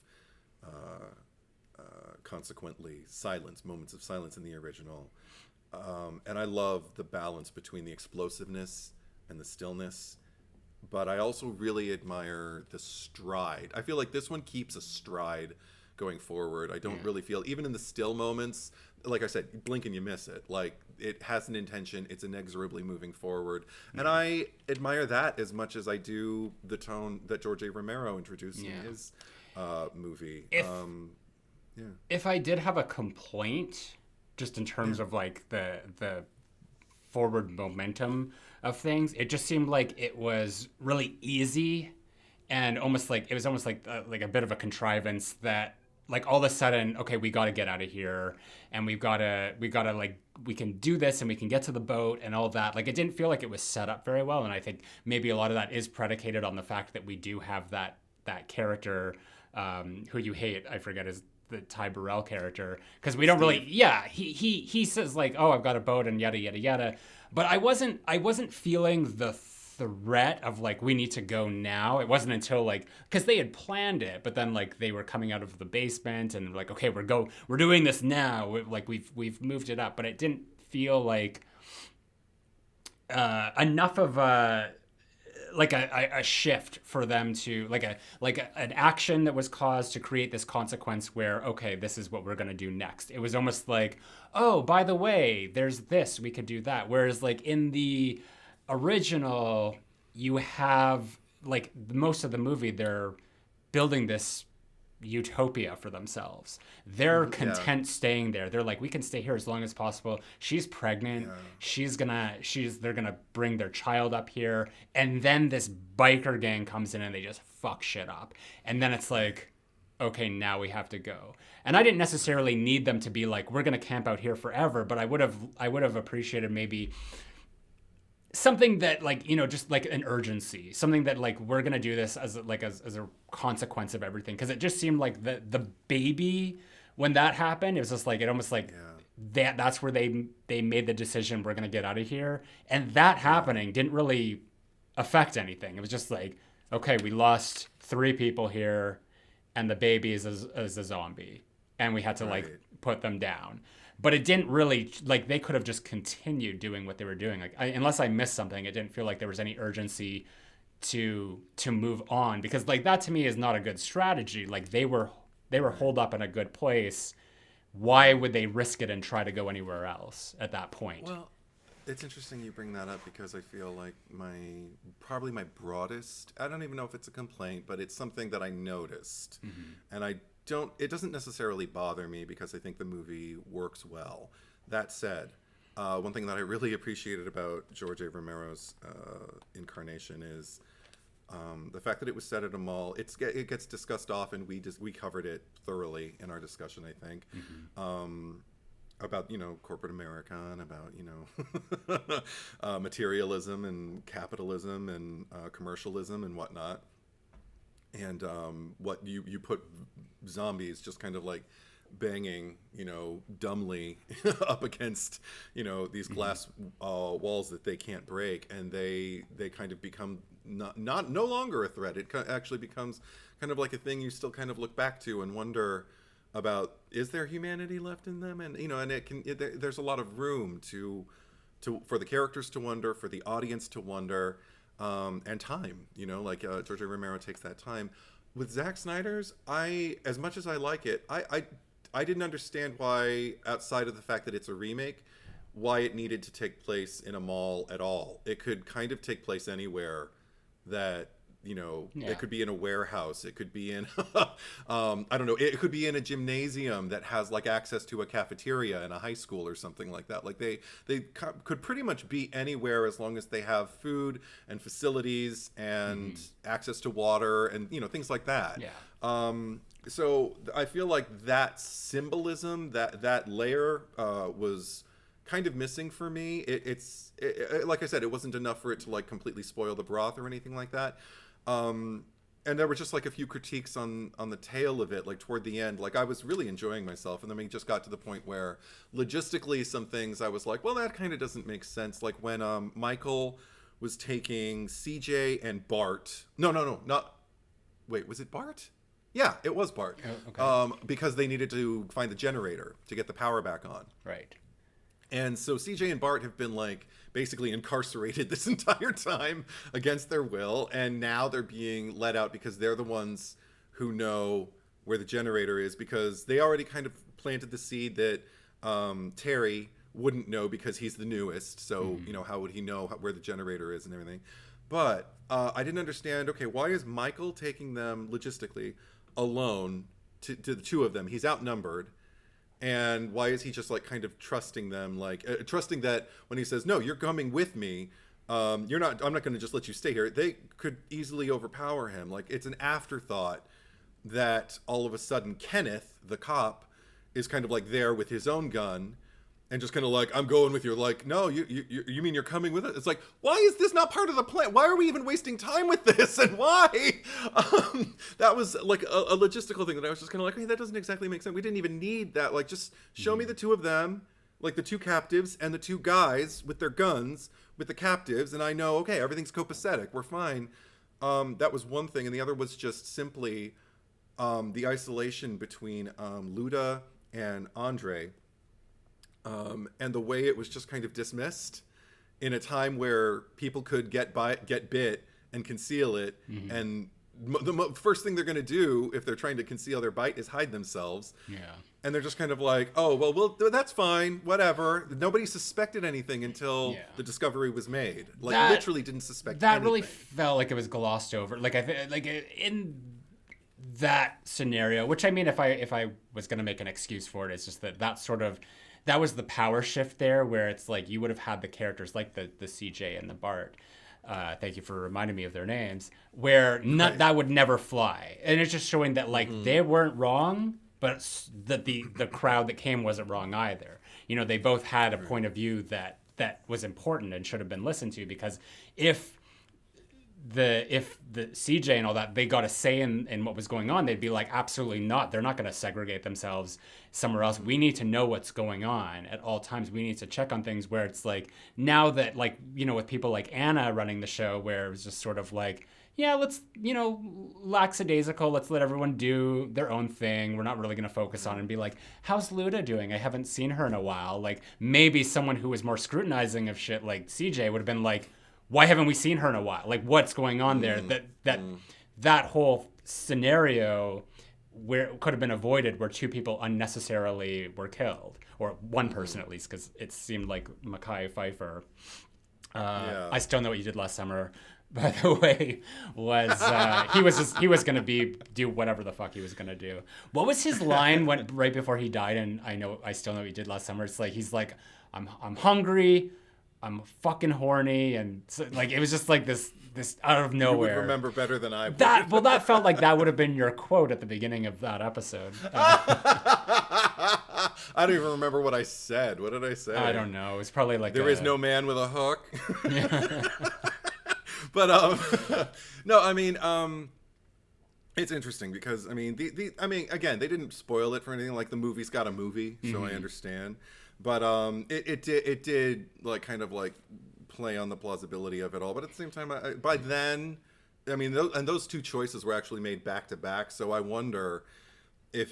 consequently, moments of silence in the original. And I love the balance between the explosiveness and the stillness, but I also really admire the stride. I feel like this one keeps a stride going forward. I don't really feel, even in the still moments, like I said, you blink and you miss it. Like, it has an intention. It's inexorably moving forward. And I admire that as much as I do the tone that George A. Romero introduced in his movie. If I did have a complaint, just in terms of like the forward momentum of things, it just seemed like it was really easy, and almost like a bit of a contrivance that, like, all of a sudden, okay, we got to get out of here, and we gotta like, we can do this, and we can get to the boat and all that. Like, it didn't feel like it was set up very well, and I think maybe a lot of that is predicated on the fact that we do have that character who you hate. I forget the Ty Burrell character, because we don't really. Yeah, he says like, oh, I've got a boat and yada yada yada, but I wasn't feeling the threat of like, we need to go now. It wasn't until like, because they had planned it, but then like they were coming out of the basement and like, okay, we're doing this now. Like we've moved it up, but it didn't feel like enough of a shift for them to an action that was caused to create this consequence where, okay, this is what we're going to do next. It was almost like, oh, by the way, there's this, we could do that. Whereas like in the original, you have like most of the movie, they're building this utopia for themselves. They're content staying there. They're like, we can stay here as long as possible. She's pregnant. They're gonna bring their child up here, and then this biker gang comes in and they just fuck shit up. And then it's like, okay, now we have to go. And I didn't necessarily need them to be like, we're gonna camp out here forever, but I would have appreciated maybe something that, like, you know, just like an urgency, something that like, we're gonna do this as a consequence of everything. Because it just seemed like the baby, when that happened, it was just like, it almost like that's where they made the decision, we're gonna get out of here. And that happening didn't really affect anything. It was just like, okay, we lost 3 people here, and the baby is a zombie, and we had to like put them down. But it didn't really, like, they could have just continued doing what they were doing. Like, unless I missed something, it didn't feel like there was any urgency to move on, because like, that to me is not a good strategy. Like, they were holed up in a good place. Why would they risk it and try to go anywhere else at that point? Well, it's interesting you bring that up, because I feel like probably my broadest, I don't even know if it's a complaint, but it's something that I noticed. And it doesn't necessarily bother me, because I think the movie works well. That said, one thing that I really appreciated about George A. Romero's incarnation is the fact that it was set at a mall. It gets discussed often. We covered it thoroughly in our discussion, I think. about corporate America and about materialism and capitalism and commercialism and whatnot. And what you put zombies just kind of like banging, dumbly up against, these glass walls that they can't break, and they kind of become no longer a threat. It actually becomes kind of like a thing you still kind of look back to and wonder about, is there humanity left in them? And there's a lot of room for the characters to wonder, for the audience to wonder, and time. George A. Romero takes that time. With Zack Snyder's, as much as I like it, I didn't understand why, outside of the fact that it's a remake, why it needed to take place in a mall at all. It could kind of take place anywhere that, It could be in a warehouse. It could be in, I don't know, it could be in a gymnasium that has like access to a cafeteria in a high school or something like that. Like they could pretty much be anywhere as long as they have food and facilities and access to water and, things like that. Yeah. So I feel like that symbolism, that layer was kind of missing for me. It's like I said, it wasn't enough for it to like completely spoil the broth or anything like that. And there were just like a few critiques on the tail of it, like toward the end. Like I was really enjoying myself, and then we just got to the point where logistically some things I was like, well, that kind of doesn't make sense. Like when Michael was taking CJ and Bart. No, not. Wait, was it Bart? Yeah, it was Bart. Oh, okay. Because they needed to find the generator to get the power back on. Right. And so CJ and Bart have been like basically incarcerated this entire time against their will, and now they're being let out because they're the ones who know where the generator is, because they already kind of planted the seed that Terry wouldn't know because he's the newest. So, how would he know where the generator is and everything? But I didn't understand, okay, why is Michael taking them logistically alone to the two of them? He's outnumbered. And why is he just like kind of trusting them, like trusting that when he says, no, you're coming with me, I'm not going to just let you stay here. They could easily overpower him. Like it's an afterthought that all of a sudden Kenneth, the cop, is kind of like there with his own gun and just kind of like, I'm going with you. Like, no, you mean you're coming with us? It's like, why is this not part of the plan? Why are we even wasting time with this? And why? That was like a logistical thing that I was just kind of like, hey, that doesn't exactly make sense. We didn't even need that. Like, just show me the two of them, like the two captives and the two guys with their guns with the captives. And I know, okay, everything's copacetic. We're fine. That was one thing. And the other was just simply the isolation between Luda and Andre. And the way it was just kind of dismissed in a time where people could get bit and conceal it. And the first thing they're going to do if they're trying to conceal their bite is hide themselves. Yeah. And they're just kind of like, oh, well, that's fine. Whatever. Nobody suspected anything until the discovery was made. Like literally didn't suspect anything. That really felt like it was glossed over. Like in that scenario, which I mean, if I was going to make an excuse for it, it's just that was the power shift there, where it's like you would have had the characters like the CJ and the Bart. Thank you for reminding me of their names. Where that would never fly, and it's just showing that like they weren't wrong, but that the crowd that came wasn't wrong either. They both had a point of view that was important and should have been listened to, because if the CJ and all that, they got a say in what was going on, they'd be like, absolutely not. They're not going to segregate themselves somewhere else. We need to know what's going on at all times. We need to check on things, where it's like, now that like, with people like Anna running the show, where it was just sort of like, yeah, let's, lackadaisical, let's let everyone do their own thing. We're not really going to focus on it, and be like, how's Luda doing? I haven't seen her in a while. Like maybe someone who was more scrutinizing of shit like CJ would have been like, why haven't we seen her in a while? Like, what's going on there? That whole scenario where it could have been avoided, where two people unnecessarily were killed, or one person at least, because it seemed like Mekhi Phifer. I Still Know What You Did Last Summer, by the way, was he was gonna do whatever the fuck he was gonna do. What was his line right before he died? And I Still Know What You Did Last Summer. It's like he's like, I'm hungry, I'm fucking horny, and so, like it was just like this this out of You nowhere. would remember better than I would. That felt like that would have been your quote at the beginning of that episode. I don't even remember what I said. What did I say? I don't know. It's probably like there is no man with a hook. But no, I mean, it's interesting because I mean, again, they didn't spoil it for anything. Like the movie's got a movie, so I understand. But it did like kind of like play on the plausibility of it all. But at the same time, by then, I mean, those two choices were actually made back to back. So I wonder if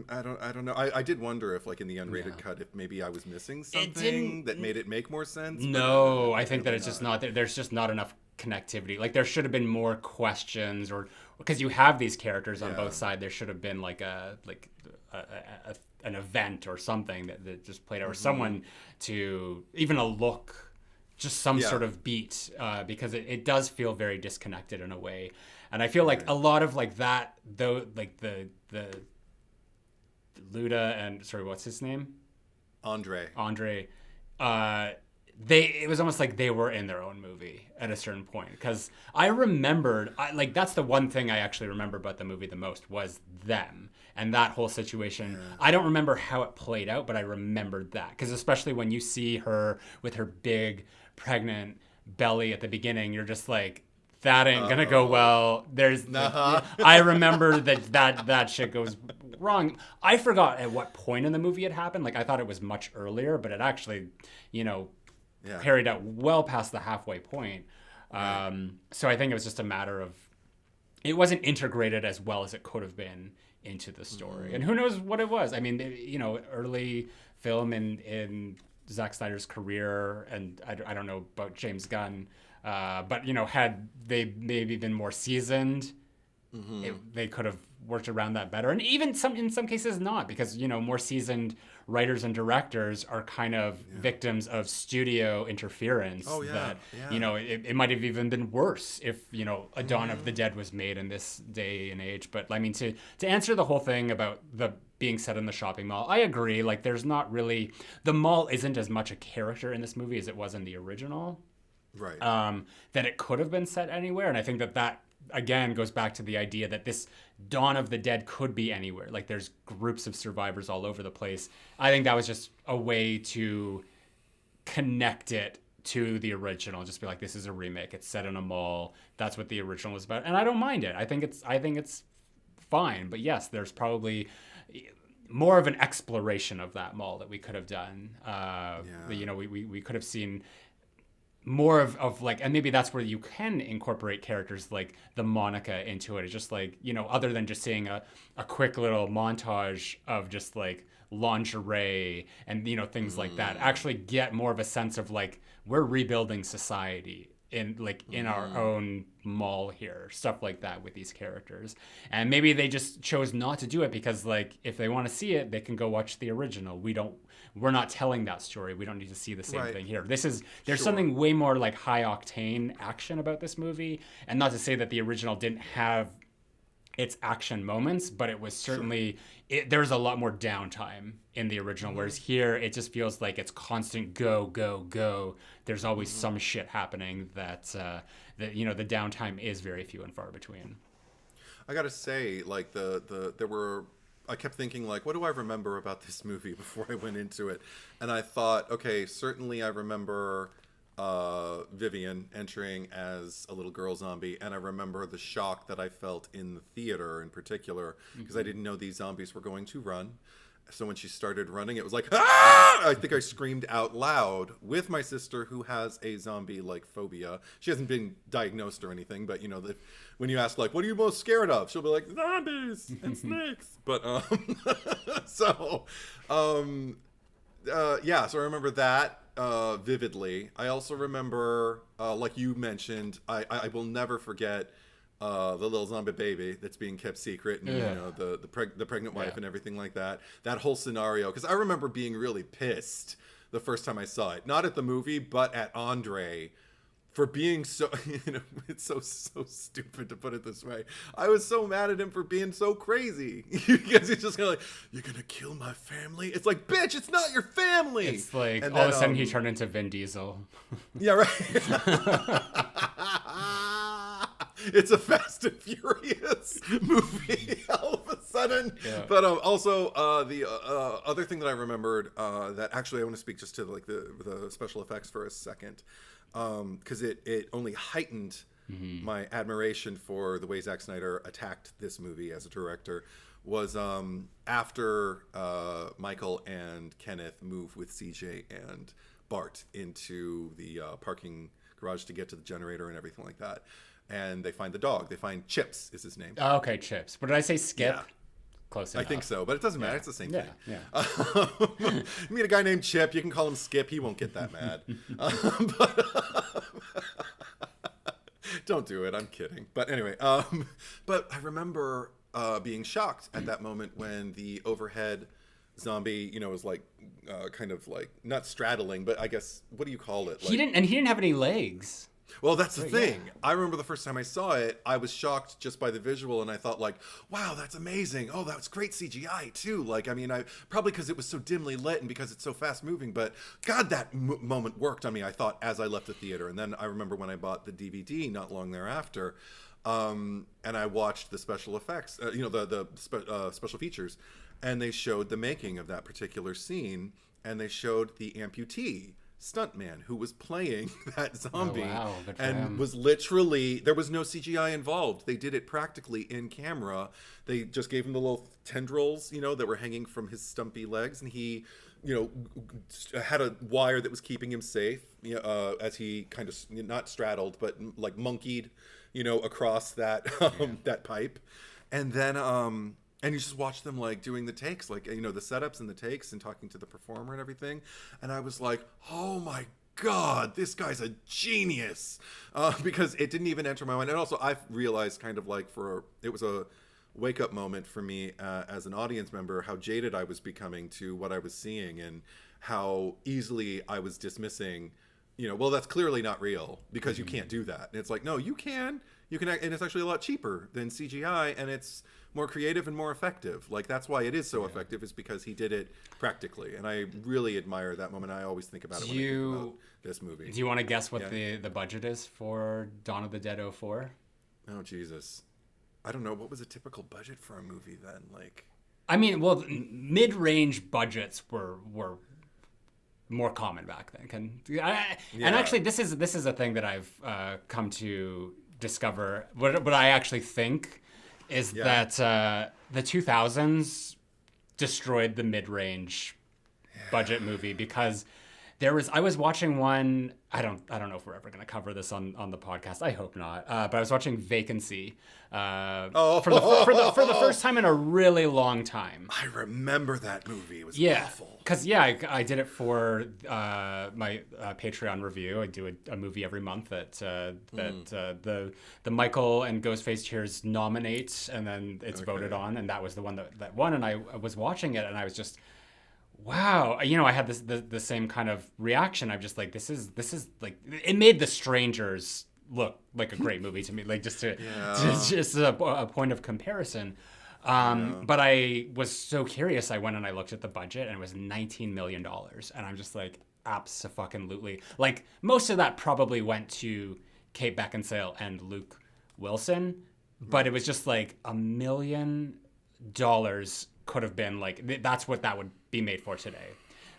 I don't know. I did wonder if, like, in the unrated cut, if maybe I was missing something that made it make more sense. No, I think that it's just not. There's just not enough connectivity. Like, there should have been more questions, or because you have these characters on both sides, there should have been like an event or something that just played out, or someone to even a look, just some sort of beat, because it does feel very disconnected in a way. And I feel like a lot of like that, though, like the Luda and sorry, what's his name? Andre. It was almost like they were in their own movie at a certain point, because I remembered, like, that's the one thing I actually remember about the movie the most was them and that whole situation. I don't remember how it played out, but I remembered that, because especially when you see her with her big pregnant belly at the beginning, you're just like, that ain't gonna go well. I remember that shit goes wrong. I forgot at what point in the movie it happened. Like, I thought it was much earlier, but it actually, carried out well past the halfway point. So I think it was just a matter of, it wasn't integrated as well as it could have been into the story. And who knows what it was. I mean, early film in Zack Snyder's career, and I don't know about James Gunn, but had they maybe been more seasoned, they could have worked around that better. And even in some cases not, because more seasoned writers and directors are kind of victims of studio interference. It might have even been worse if a Dawn of the Dead was made in this day and age. But I mean, to answer the whole thing about the being set in the shopping mall, I agree. Like, there's not really, the mall isn't as much a character in this movie as it was in the original. Right. That it could have been set anywhere. And I think that again goes back to the idea that this Dawn of the Dead could be anywhere. Like, there's groups of survivors all over the place. I think that was just a way to connect it to the original. Just be like, this is a remake. It's set in a mall. That's what the original was about. And I don't mind it. I think it's fine. But yes, there's probably more of an exploration of that mall that we could have done. We could have seen more of like, and maybe that's where you can incorporate characters like the Monica into it. It's just like, other than just seeing a quick little montage of just like lingerie and, things like that, actually get more of a sense of like, we're rebuilding society in our own mall here, stuff like that with these characters. And maybe they just chose not to do it because, like, if they want to see it, they can go watch the original. We're not telling that story. We don't need to see the same thing here. There's something way more like high octane action about this movie. And not to say that the original didn't have its action moments, but it was certainly, there's a lot more downtime in the original, whereas here it just feels like it's constant go, go, go. There's always some shit happening that the downtime is very few and far between. I gotta say, like, I kept thinking, like, what do I remember about this movie before I went into it? And I thought, okay, certainly I remember Vivian entering as a little girl zombie, and I remember the shock that I felt in the theater in particular, because I didn't know these zombies were going to run. So when she started running, it was like, ah! I think I screamed out loud with my sister, who has a zombie-like phobia. She hasn't been diagnosed or anything, but when you ask, like, what are you most scared of? She'll be like, zombies and snakes. But so I remember that vividly. I also remember, like you mentioned, I will never forget the little zombie baby that's being kept secret, and the pregnant wife and everything like that. That whole scenario, because I remember being really pissed the first time I saw it, not at the movie, but at Andre for being so, it's so stupid to put it this way. I was so mad at him for being so crazy, because he's just kind of like, you're gonna kill my family? It's like, bitch, it's not your family. It's like, and all of a sudden he turned into Vin Diesel. Yeah, right. It's a Fast and Furious movie all of a sudden. Yeah. But also the other thing that I remembered that actually I want to speak just to like the special effects for a second, because it only heightened my admiration for the way Zack Snyder attacked this movie as a director. Was after Michael and Kenneth move with CJ and Bart into the parking garage to get to the generator and everything like that. And they find the dog. They find Chips is his name. Oh, okay, Chips. But did I say Skip? Yeah. Close enough. I think so, but it doesn't matter. It's the same thing. Yeah. You meet a guy named Chip, you can call him Skip. He won't get that mad. Don't do it. I'm kidding. But anyway, but I remember being shocked at that moment when the overhead zombie, was like kind of like not straddling, but I guess what do you call it? Like, He didn't have any legs. Well, that's the thing. Yeah. I remember the first time I saw it, I was shocked just by the visual, and I thought like, wow, that's amazing. Oh, that's great CGI too. Like, I mean, I probably because it was so dimly lit and because it's so fast moving, but God, that moment worked on me, I thought, as I left the theater. And then I remember when I bought the DVD not long thereafter, and I watched the special effects, the special features, and they showed the making of that particular scene, and they showed the amputee stuntman who was playing that zombie. Oh, wow. And was literally, there was no CGI involved. They did it practically in camera. They just gave him the little tendrils, that were hanging from his stumpy legs, and he, had a wire that was keeping him safe, as he kind of not straddled, but like monkeyed, across that that pipe, and then and you just watch them like doing the takes, like, the setups and the takes and talking to the performer and everything. And I was like, oh my God, this guy's a genius. Because it didn't even enter my mind. And also I've realized kind of like it was a wake up moment for me as an audience member, how jaded I was becoming to what I was seeing and how easily I was dismissing, well, that's clearly not real because you can't do that. And it's like, no, you can, and it's actually a lot cheaper than CGI, and it's more creative and more effective. Like, that's why it is so effective, is because he did it practically. And I really admire that moment. I always think about it when I think about this movie. Do you want to guess what the budget is for Dawn of the Dead 04? Oh, Jesus. I don't know. What was a typical budget for a movie then? Like, I mean, well, mid-range budgets were more common back then. And actually, this is a thing that I've come to discover. What I actually think is that the 2000s destroyed the mid-range budget movie, because I was watching one. I don't know if we're ever going to cover this on the podcast. I hope not. But I was watching Vacancy for the first time in a really long time. I remember that movie. It was awful. Because I did it for my Patreon review. I do a movie every month that the Michael and Ghostface Cheers nominate, and then it's voted on, and that was the one that won. And I was watching it, and I was just, wow, I had the same kind of reaction. I'm just like, this is like, it made The Strangers look like a great movie to me, like just a point of comparison. But I was so curious. I went and I looked at the budget, and it was $19 million, and I'm just like, abso-fucking-lutely. Like, most of that probably went to Kate Beckinsale and Luke Wilson, but it was just like $1 million could have been like, that's what that would be made for today.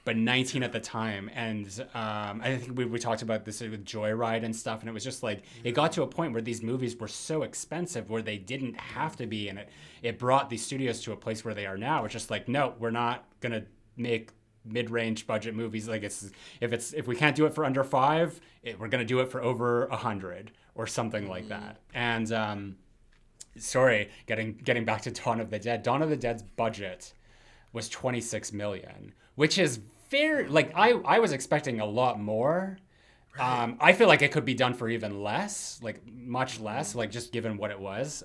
But 19 at the time, and I think we talked about this with Joyride and stuff, and it was just like, it got to a point where these movies were so expensive where they didn't have to be, and it brought these studios to a place where they are now. It's just like, no, we're not gonna make mid-range budget movies. Like, if we can't do it for under $5, we're gonna do it for over $100 or something like that. And sorry, getting back to Dawn of the Dead. Dawn of the Dead's budget was $26 million, which is very, like, I was expecting a lot more. Right. I feel like it could be done for even less, like much less, like just given what it was,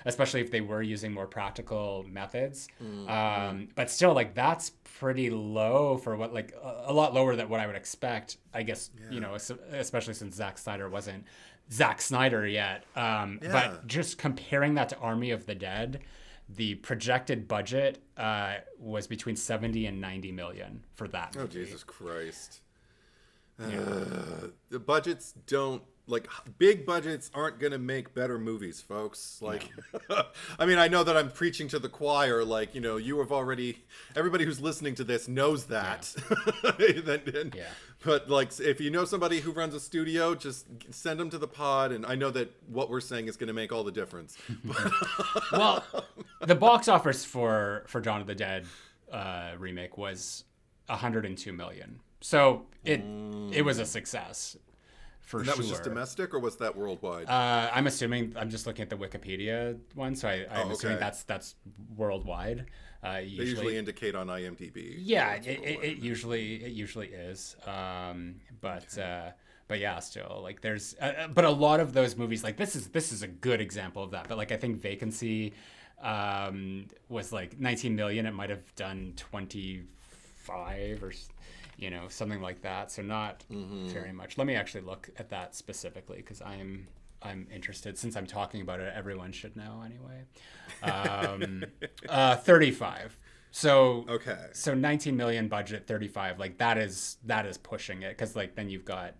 especially if they were using more practical methods. But still, like, that's pretty low for what, like, a lot lower than what I would expect, I guess, especially since Zack Snyder wasn't Zack Snyder yet. But just comparing that to Army of the Dead, the projected budget was between 70 and 90 million for that movie. Oh, Jesus Christ. The budgets don't like big budgets aren't gonna make better movies, folks. Like, I mean, I know that I'm preaching to the choir. Like, you know, you have already, everybody who's listening to this knows that. But like, if you know somebody who runs a studio, just send them to the pod. And I know that what we're saying is going to make all the difference. Well, the box office for Dawn of the Dead remake was 102 million. So it was a success. For and that sure. was just domestic, or was that worldwide? I'm assuming, I'm just looking at the Wikipedia one, so I'm assuming that's worldwide. They usually indicate on IMDb. Yeah, it usually is. But yeah, still, like, there's but a lot of those movies, like, this is a good example of that. But like, I think Vacancy was like 19 million. It might have done 25 or, you know, something like that. So not very much. Let me actually look at that specifically, because I'm interested. Since I'm talking about it, everyone should know anyway. 35. So okay. So 19 million budget, 35. Like, that is pushing it, because like then you've got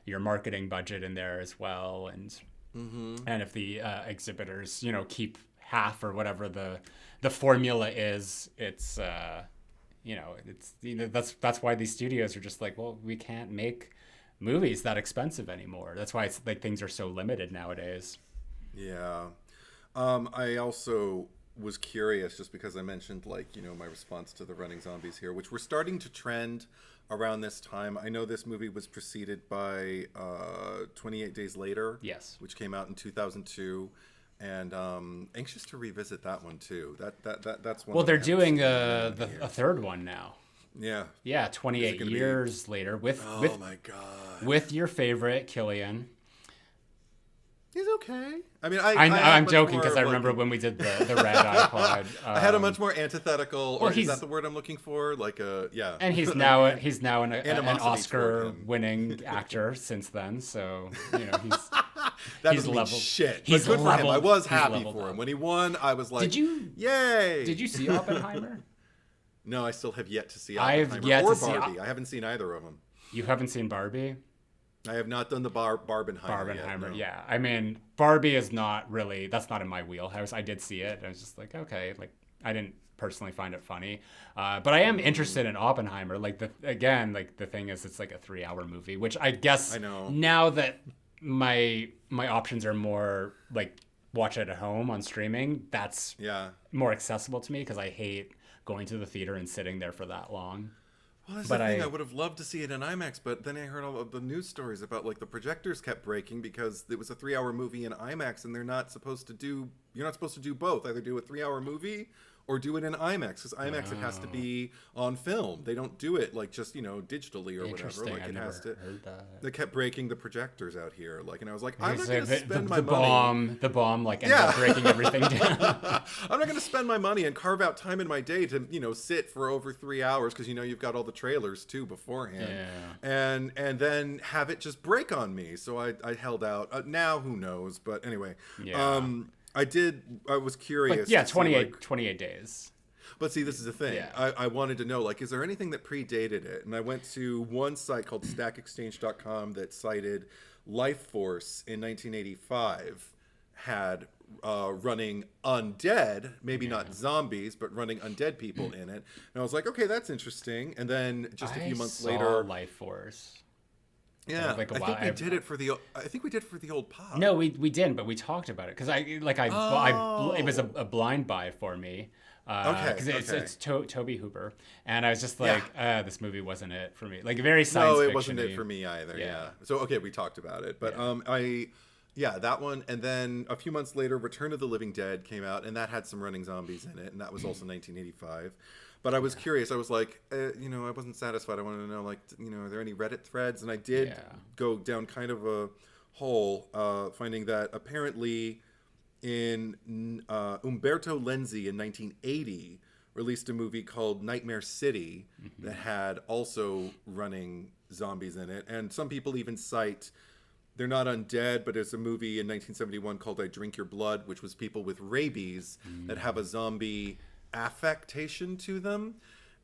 your marketing budget in there as well, and if the exhibitors, you know, keep half or whatever the formula is, it's you know, it's, you know, that's why these studios are just like, well, we can't make movies that expensive anymore. That's why it's like things are so limited nowadays. Yeah. I also was curious, just because I mentioned, like, you know, my response to the running zombies here, which were starting to trend around this time. I know this movie was preceded by 28 Days Later, yes, which came out in 2002. And anxious to revisit that one too. That's one. Well, they're doing a third one now. Yeah. 28 years later with my god, with your favorite Killian. He's okay. I mean, I'm joking, because I remember when we did the Red iPod. I had a much more antithetical, or is that the word I'm looking for? Like yeah. And he's now an Oscar-winning actor since then. So, you know, he's leveled. Shit. He's but good leveled, for him. I was happy for him when he won. I was like, yay! Did you see Oppenheimer? No, I still have yet to see Oppenheimer. I've yet to see Barbie. I haven't seen either of them. You haven't seen Barbie? I have not done the Barbenheimer yet, no. Yeah. I mean, Barbie is not really, that's not in my wheelhouse. I did see it. I was just like, okay, like, I didn't personally find it funny. But I am interested in Oppenheimer. Like, the thing is, it's like a 3-hour movie, which I guess I know. Now that my options are more like watch it at home on streaming, that's more accessible to me, because I hate going to the theater and sitting there for that long. Well, that's the thing. I would have loved to see it in IMAX, but then I heard all of the news stories about, like, the projectors kept breaking because it was a 3-hour movie in IMAX, and you're not supposed to do both. Either do a 3-hour movie or do it in IMAX, because IMAX it has to be on film. They don't do it like just, you know, digitally or whatever. Like, it has to. They kept breaking the projectors out here, like, and I was like, I'm not going to spend my money. The bomb like ended up breaking everything down. I'm not going to spend my money and carve out time in my day to, you know, sit for over 3 hours, because, you know, you've got all the trailers too beforehand, and then have it just break on me. So I held out. Now who knows? But anyway, I was curious. But 28 days. But see, this is the thing. Yeah. I wanted to know, like, is there anything that predated it? And I went to one site called stackexchange.com that cited Life Force in 1985 had running undead, maybe not zombies, but running undead people in it. And I was like, okay, that's interesting. And then just a few months later, Life Force. Yeah, I think we did it for the old pod. No, we didn't, but we talked about it, because it was a blind buy for me. Because it's Toby Hooper, and I was just like, this movie wasn't it for me. Like, very science fiction. No, it wasn't it for me either. Yeah. So okay, we talked about it, but that one, and then a few months later, Return of the Living Dead came out, and that had some running zombies in it, and that was also 1985. But I was curious. I was like, you know, I wasn't satisfied. I wanted to know, like, you know, are there any Reddit threads? And I did go down kind of a hole, finding that apparently in Umberto Lenzi in 1980 released a movie called Nightmare City that had also running zombies in it. And some people even cite, they're not undead, but it's a movie in 1971 called I Drink Your Blood, which was people with rabies that have a zombie affectation to them.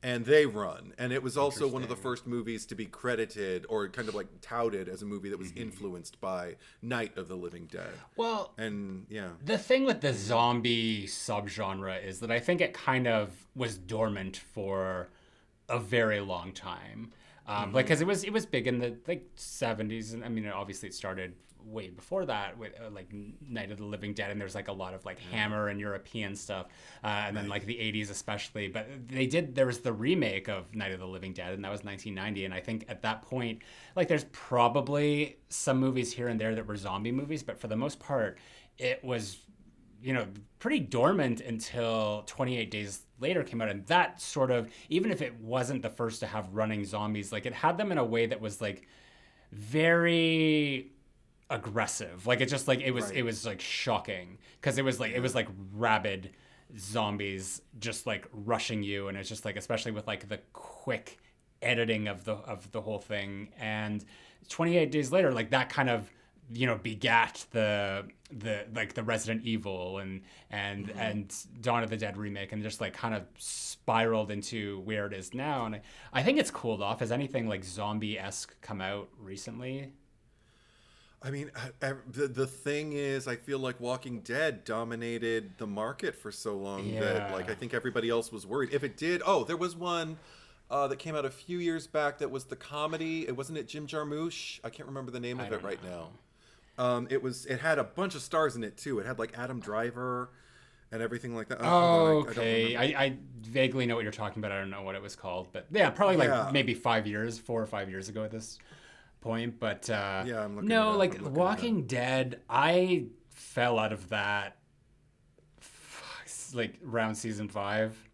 and they run. And it was also one of the first movies to be credited or kind of like touted as a movie that was influenced by Night of the Living Dead. Well, and yeah, the thing with the zombie subgenre is that I think it kind of was dormant for a very long time. Like, because it was big in the like 70s, and I mean, obviously it started way before that with like Night of the Living Dead, and there's like a lot of like Hammer and European stuff, and then like the 80s especially. But there was the remake of Night of the Living Dead, and that was 1990. And I think at that point, like, there's probably some movies here and there that were zombie movies, but for the most part, it was, you know, pretty dormant until 28 Days Later came out. And that sort of, even if it wasn't the first to have running zombies, like, it had them in a way that was like very aggressive. Like, it just like, it was like shocking, because it was like rabid zombies just like rushing you. And it's just like, especially with like the quick editing of the whole thing. And 28 Days Later, like, that kind of, you know, begat the like the Resident Evil and Dawn of the Dead remake, and just like kind of spiraled into where it is now. And I think it's cooled off. Has anything like zombie-esque come out recently? I mean, the thing is, I feel like Walking Dead dominated the market for so long that, like, I think everybody else was worried. If it did, there was one that came out a few years back that was the comedy. Wasn't it Jim Jarmusch? I can't remember the name of it right now. It had a bunch of stars in it too. It had like Adam Driver and everything like that. Okay. I vaguely know what you're talking about. I don't know what it was called, but yeah, probably like maybe 4 or 5 years ago at this point. But I'm looking no, like Walking Dead, I fell out of that like around season 5.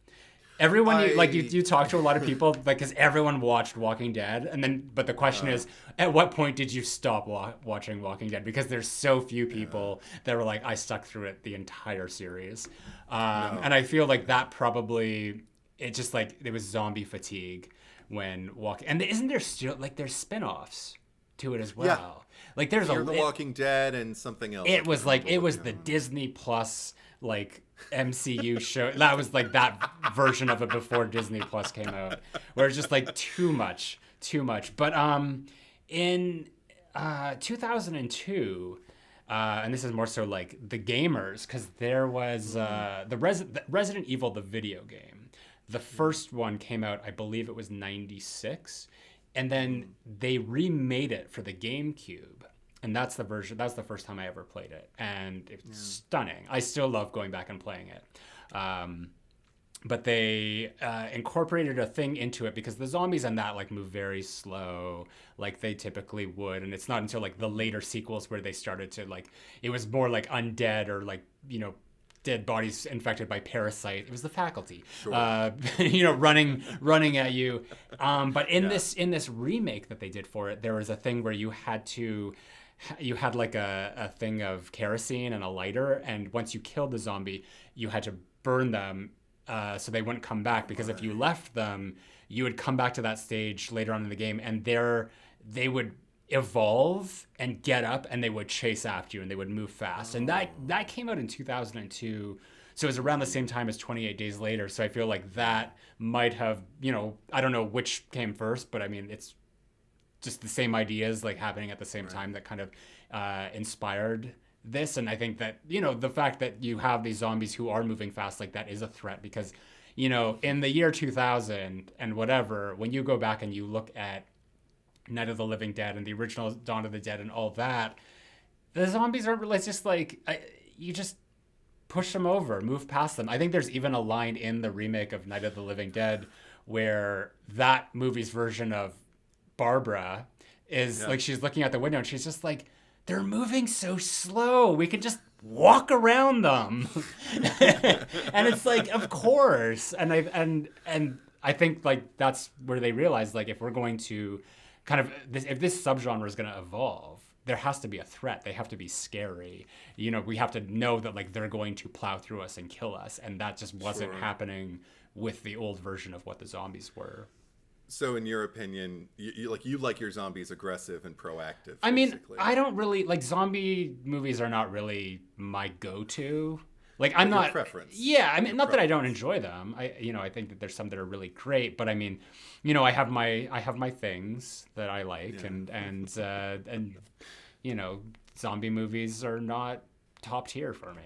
Everyone you talk to a lot of people, like, because everyone watched Walking Dead, and then but the question is, at what point did you stop watching Walking Dead? Because there's so few people that were like, I stuck through it the entire series, and I feel like that probably, it just like, it was zombie fatigue when Walking. And isn't there still like, there's spin-offs to it as well? Yeah. Like, there's The Walking Dead and something else. It was like, it was the Disney Plus like MCU show. That was like that version of it before Disney Plus came out, where it's just like too much. But in 2002, and this is more so like the gamers, because there was the Resident Evil, the video game. The first one came out, I believe it was 96, and then they remade it for the GameCube. And that's the version. That's the first time I ever played it, and it's stunning. I still love going back and playing it. But they incorporated a thing into it, because the zombies in that like move very slow, like they typically would. And it's not until like the later sequels where they started to like, it was more like undead, or like, you know, dead bodies infected by parasite. It was the faculty, you know, running at you. But in this remake that they did for it, there was a thing where you had like a thing of kerosene and a lighter, and once you killed the zombie, you had to burn them so they wouldn't come back, because if you left them, you would come back to that stage later on in the game, and they would evolve and get up, and they would chase after you, and they would move fast. And that came out in 2002, so it was around the same time as 28 Days Later. So I feel like that might have, you know, I don't know which came first, but I mean, it's just the same ideas like happening at the same time that kind of inspired this. And I think that, you know, the fact that you have these zombies who are moving fast like that is a threat, because, you know, in the year 2000 and whatever, when you go back and you look at Night of the Living Dead and the original Dawn of the Dead and all that, the zombies aren't really, it's just like, you just push them over, move past them. I think there's even a line in the remake of Night of the Living Dead where that movie's version of Barbara is like, she's looking out the window and she's just like, they're moving so slow, we could just walk around them. And it's like, of course. And I think like that's where they realize, like, if we're going to kind of if this subgenre is going to evolve, there has to be a threat. They have to be scary. You know, we have to know that like they're going to plow through us and kill us, and that just wasn't happening with the old version of what the zombies were. So in your opinion, you like your zombies aggressive and proactive, basically. I mean, I don't really like, zombie movies are not really my go-to. Like I'm Your not preference. Yeah, I mean, Your not that I don't preference. enjoy them. I think that there's some that are really great, but I mean, I have my things that I like, Yeah. and zombie movies are not top tier for me.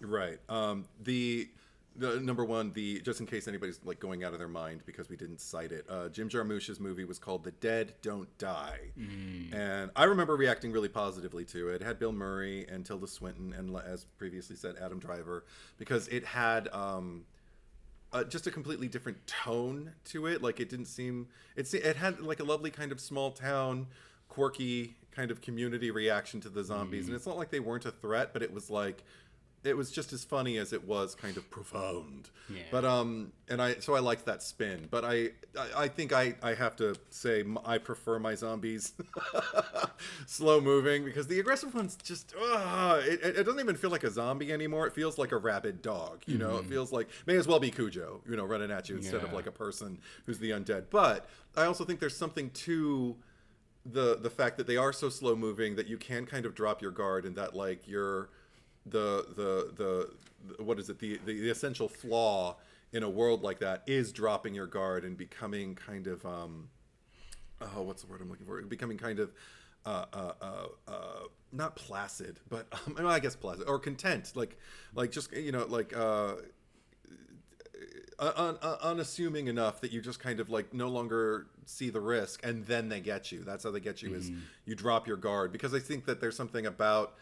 Right. The number one, the just in case anybody's like going out of their mind because we didn't cite it, Jim Jarmusch's movie was called The Dead Don't Die, and I remember reacting really positively to it. It had Bill Murray and Tilda Swinton and, as previously said, Adam Driver, because it had just a completely different tone to it. Like it didn't seem it had like a lovely kind of small town, quirky kind of community reaction to the zombies, and it's not like they weren't a threat, but it was like. It was just as funny as it was kind of profound. Yeah. But I liked that spin. But I think I have to say I prefer my zombies slow moving, because the aggressive ones just it doesn't even feel like a zombie anymore. It feels like a rabid dog. You know, it feels like may as well be Cujo, running at you instead of like a person who's the undead. But I also think there's something to the fact that they are so slow moving that you can kind of drop your guard, and that like you're the what is it, the essential flaw in a world like that is dropping your guard and becoming kind of what's the word I'm looking for, becoming kind of not placid, but I guess placid or content, like just unassuming enough that you just kind of like no longer see the risk, and then they get you. That's how they get you, is you drop your guard, because I think that there's something about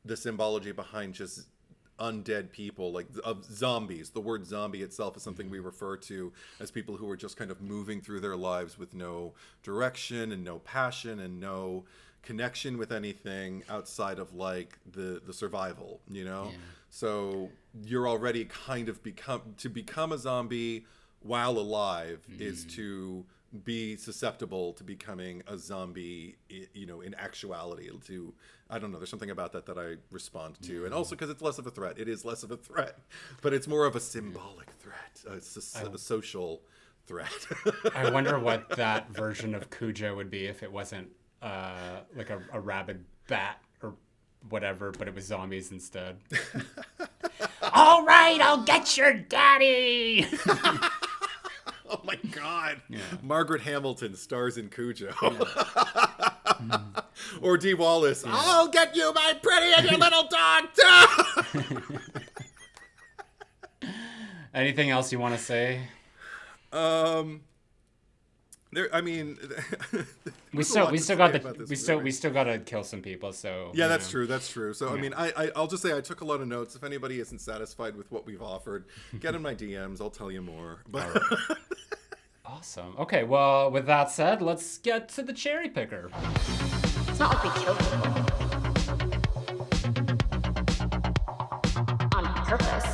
the symbology behind just undead people, like of zombies. The word zombie itself is something we refer to as people who are just kind of moving through their lives with no direction and no passion and no connection with anything outside of like the survival, So you're already kind of become a zombie while alive is to be susceptible to becoming a zombie, in actuality. I don't know, there's something about that I respond to. And also because it's less of a threat. It is less of a threat, but it's more of a symbolic threat. It's a social threat. I wonder what that version of Cujo would be if it wasn't like a rabid bat or whatever, but it was zombies instead. All right, I'll get your daddy. Oh my God. Yeah. Margaret Hamilton stars in Cujo. Yeah. Or Dee Wallace. Yeah. I'll get you, my pretty, and your little dog too. Anything else you want to say? We still got to kill some people. So yeah, that's true. That's true. So yeah. I'll just say I took a lot of notes. If anybody isn't satisfied with what we've offered, get in my DMs. I'll tell you more. But right. Awesome. Okay. Well, with that said, let's get to the cherry picker. It's not like we kill people on purpose.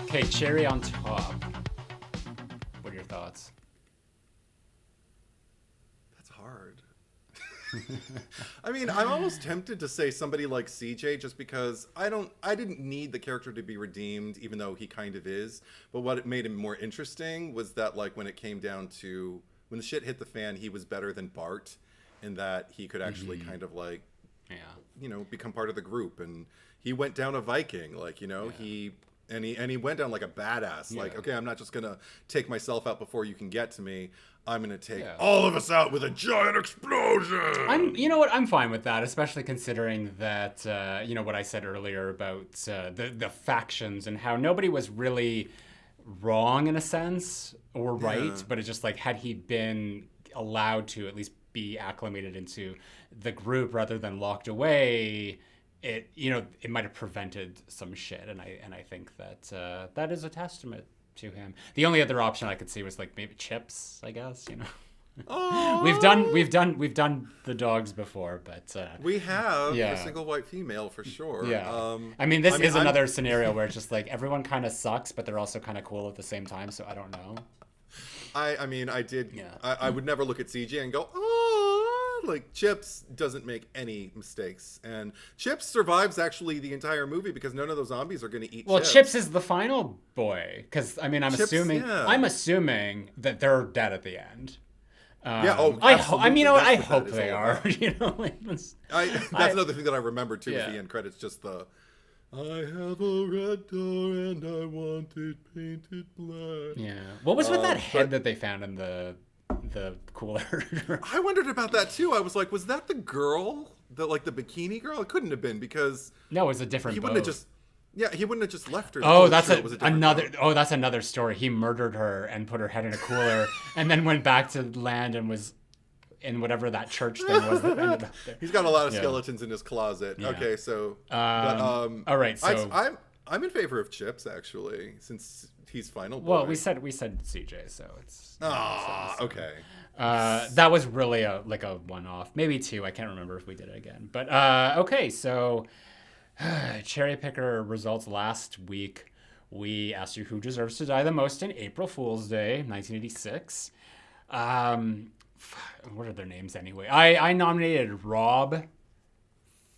Okay, cherry on top. What are your thoughts? That's hard. I'm almost tempted to say somebody like CJ, just because I didn't need the character to be redeemed, even though he kind of is. But what made him more interesting was that, like, when it came down to when the shit hit the fan, he was better than Bart in that he could actually kind of like, become part of the group, and he went down a Viking, like, he went down like a badass. Like, okay, I'm not just gonna take myself out before you can get to me. I'm gonna take all of us out with a giant explosion. You know what? I'm fine with that, especially considering that what I said earlier about the factions and how nobody was really wrong in a sense or right, but it's just like, had he been allowed to at least be acclimated into the group rather than locked away, it might have prevented some shit, and I think that that is a testament to him. The only other option I could see was like maybe Chips, I guess. Oh. We've done the dogs before, but we have a single white female for sure. Yeah. This is another scenario where it's just like everyone kind of sucks, but they're also kind of cool at the same time. So I don't know. I did. Yeah. I would never look at CJ and go, oh. Like, Chips doesn't make any mistakes, and Chips survives actually the entire movie because none of those zombies are going to eat. Well, Chips is the final boy, because I'm Chips, assuming that they're dead at the end. I hope they are. That's another thing that I remember too. Is the end credits, just the I have a red door and I want it painted black. Yeah. What was with that head that they found in the cooler? I wondered about that too. I was like, was that the girl, the bikini girl? It couldn't have been because No, it was a different he boat. wouldn't have just. Yeah, he wouldn't have just left her. Oh, that's it was a different another. boat. Oh, that's another story. He murdered her and put her head in a cooler, and then went back to land and was in whatever that church thing was that ended up there. He's got a lot of skeletons in his closet. Yeah. Okay, so. All right, so I'm in favor of Chips actually, since he's final boy. well, we said CJ, so it's. Okay. That was really a one-off, maybe two. I can't remember if we did it again, but okay. So, cherry picker results last week. We asked you who deserves to die the most in April Fool's Day, 1986. What are their names anyway? I nominated Rob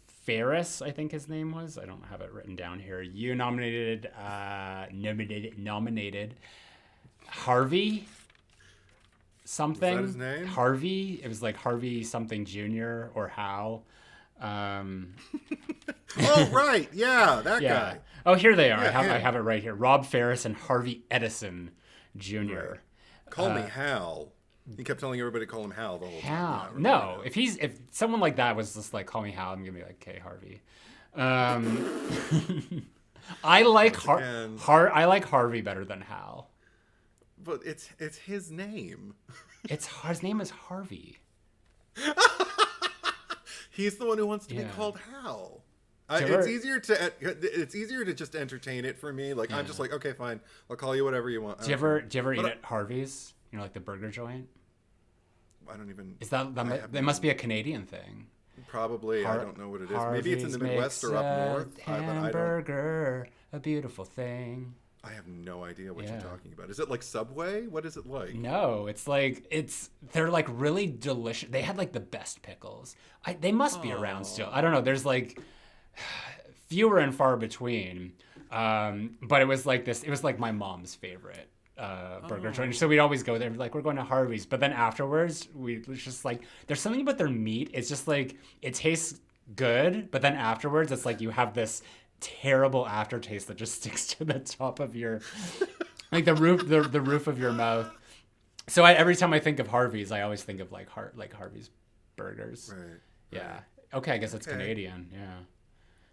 Ferris, I think his name was. I don't have it written down here. You nominated Harvey something. Was that his name? Harvey. It was like Harvey something Jr. or Hal. Oh right, yeah, that Yeah. guy. Oh, here they are. Yeah, I him. have it right here. Rob Ferris and Harvey Edison Jr. Right. Call me Hal. He kept telling everybody to call him Hal the whole time. Hal. Yeah, No, if someone like that was just like, call me Hal, I'm gonna be like, okay, Harvey. I like again. I like Harvey better than Hal. But it's his name. His name is Harvey. He's the one who wants to be Yeah. called Hal. Do you ever- It's easier to just entertain it for me. Like I'm just like, okay, fine, I'll call you whatever you want. Do you ever eat at Harvey's? You know, like the burger joint. I don't even. Is that that must be a Canadian thing? Probably. I don't know what it is. Maybe it's in the Midwest or up north. But Hamburger, a beautiful thing. I have no idea what Yeah. you're talking about. Is it like Subway? What is it like? No, they're like really delicious. They had like the best pickles. They must be around still. I don't know. There's like fewer and far between. But it was like this. It was like my mom's favorite burger joint. So we'd always go there. Like, we're going to Harvey's. But then afterwards, we was just like, there's something about their meat. It's just like, it tastes good. But then afterwards, it's like you have this terrible aftertaste that just sticks to the top of your, like the roof of your mouth. So every time I think of Harvey's, I always think of like Harvey's burgers. Right. Yeah. Okay, I guess it's Canadian. Yeah.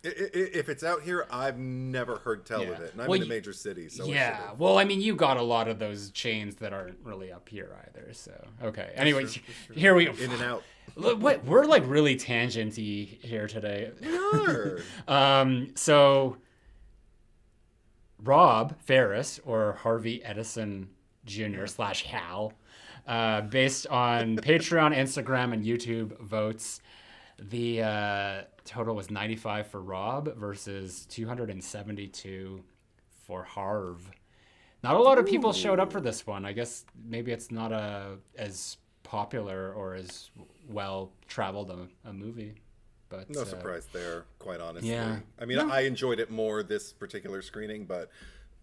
If it's out here, I've never heard tell of it, and I'm in a major city, so yeah. Well, I mean, you got a lot of those chains that aren't really up here either. So okay. Anyway, here we in and out. Look, we're like really tangenty here today. We are. So Rob Ferris or Harvey Edison Jr. / Hal, based on Patreon, Instagram, and YouTube votes. The total was 95 for Rob versus 272 for Harv. Not a lot of people showed up for this one. I guess maybe it's not as popular or as well traveled a movie. But No surprise there, quite honestly. Yeah. I mean, I enjoyed it more this particular screening, but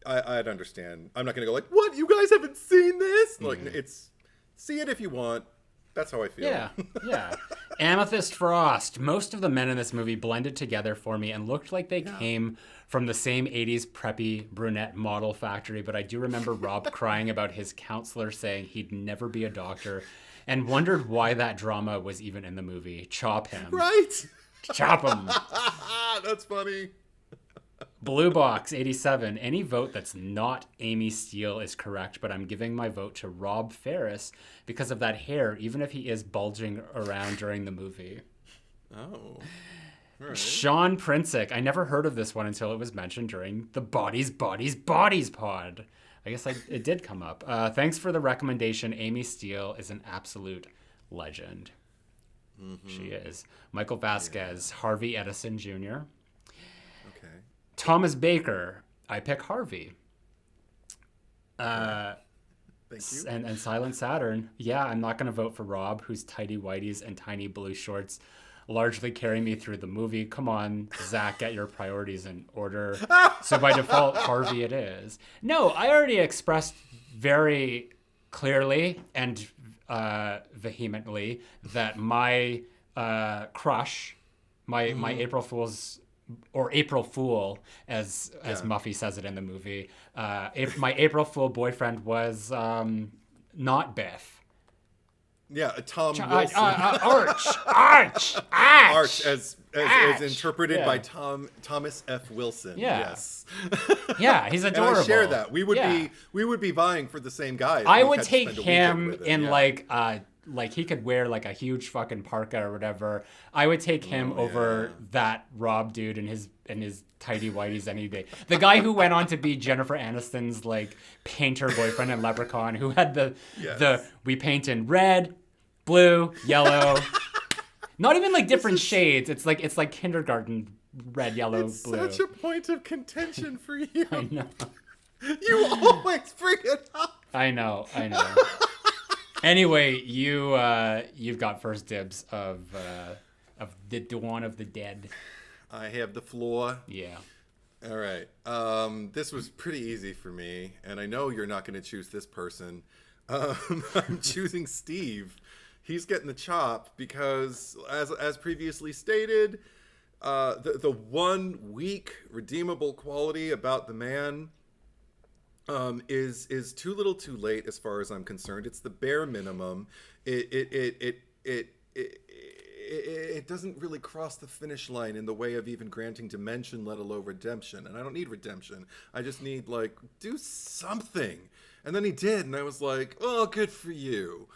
I'd understand. I'm not going to go like, what? You guys haven't seen this? Like, it's see it if you want. That's how I feel. Yeah. Amethyst Frost. Most of the men in this movie blended together for me and looked like they came from the same 80s preppy brunette model factory, but I do remember Rob crying about his counselor saying he'd never be a doctor and wondered why that drama was even in the movie. Chop him. Right? Chop him. That's funny. Blue Box 87. Any vote that's not Amy Steele is correct, but I'm giving my vote to Rob Ferris because of that hair, even if he is bulging around during the movie. Oh. All right. Sean Prinsick. I never heard of this one until it was mentioned during the Bodies pod. I guess it did come up. Thanks for the recommendation. Amy Steele is an absolute legend. Mm-hmm. She is. Michael Vasquez. Harvey Edison Jr. Okay. Thomas Baker. I pick Harvey. Thank you. And Silent Saturn. Yeah, I'm not going to vote for Rob, whose tidy whities and tiny blue shorts largely carry me through the movie. Come on, Zack, get your priorities in order. So by default, Harvey it is. No, I already expressed very clearly and vehemently that my crush, my April Fool's or April Fool, as Muffy says it in the movie. My April Fool boyfriend was not Biff. Yeah, Tom Wilson. Arch, as interpreted by Thomas F. Wilson. Yeah. Yes. Yeah, he's adorable. And I share that. We would be vying for the same guy. I would take him in like he could wear like a huge fucking parka or whatever. I would take him over that Rob dude and his tidy whities any day. The guy who went on to be Jennifer Aniston's like painter boyfriend in Leprechaun, who had the we paint in red, blue, yellow. Not even like different shades. It's like kindergarten red, yellow, blue. Such a point of contention for you. I know. You always bring it up. I know. Anyway, you've got first dibs of the Dawn of the Dead. I have the floor. Yeah. All right. This was pretty easy for me, and I know you're not going to choose this person. I'm choosing Steve. He's getting the chop because, as previously stated, the one weak redeemable quality about the man is too little too late as far as I'm concerned. It's the bare minimum. It doesn't really cross the finish line in the way of even granting dimension, let alone redemption. And I don't need redemption. I just need, like, do something. And then he did, and I was like, oh, good for you.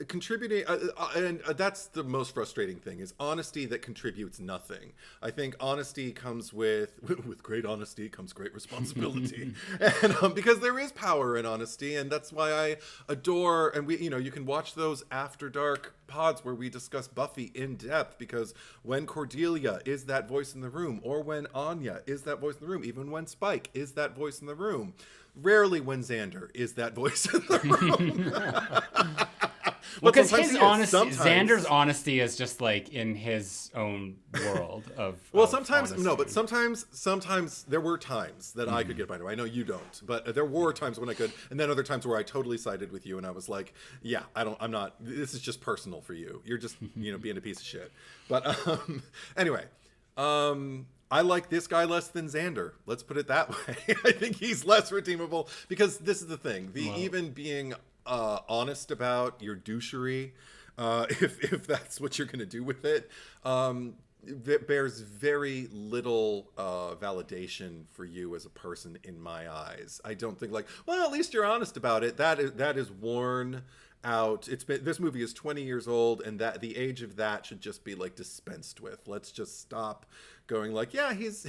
Contributing, and that's the most frustrating thing, is honesty that contributes nothing. I think honesty comes with great honesty comes great responsibility, and because there is power in honesty, and that's why I adore. And you can watch those After Dark pods where we discuss Buffy in depth, because when Cordelia is that voice in the room, or when Anya is that voice in the room, even when Spike is that voice in the room. Rarely when Xander is that voice in the room. Because his honesty, Xander's honesty is just like in his own world of. Well, of sometimes honesty. no, but sometimes there were times that I could get by. I know you don't, but there were times when I could, and then other times where I totally sided with you, and I was like, yeah, I'm not. This is just personal for you. You're just being a piece of shit. But anyway. I like this guy less than Xander. Let's put it that way. I think he's less redeemable because this is the thing. Even being honest about your douchery, if that's what you're going to do with it, that bears very little validation for you as a person in my eyes. I don't think well, at least you're honest about it. That is worn out. This movie is 20 years old, and that the age of that should just be dispensed with. Let's just stop going yeah, he's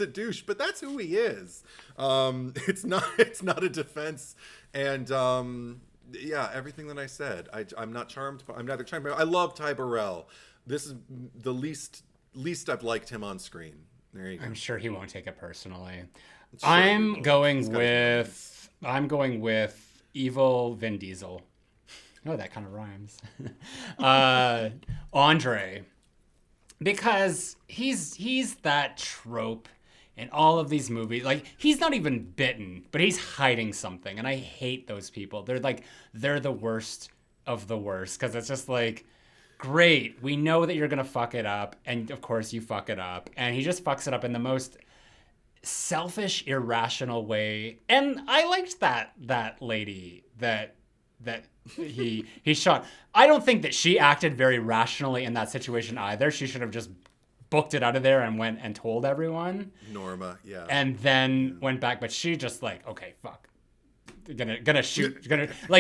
a douche, but that's who he is. It's not a defense, and yeah, everything that I said. I'm not charmed. I'm neither charmed. I love Ty Burrell. This is the least I've liked him on screen. There you go. I'm sure he won't take it personally. Sure I'm going with evil Vin Diesel. Oh, that kind of rhymes. Andre. Because he's that trope in all of these movies. He's not even bitten, but he's hiding something. And I hate those people. They're the worst of the worst. Because it's just great, we know that you're going to fuck it up. And of course you fuck it up. And he just fucks it up in the most selfish, irrational way. And I liked that lady that he shot. I don't think that she acted very rationally in that situation either. She should have just booked it out of there and went and told everyone. Norma, yeah. And then went back, but she just okay, fuck. Gonna shoot.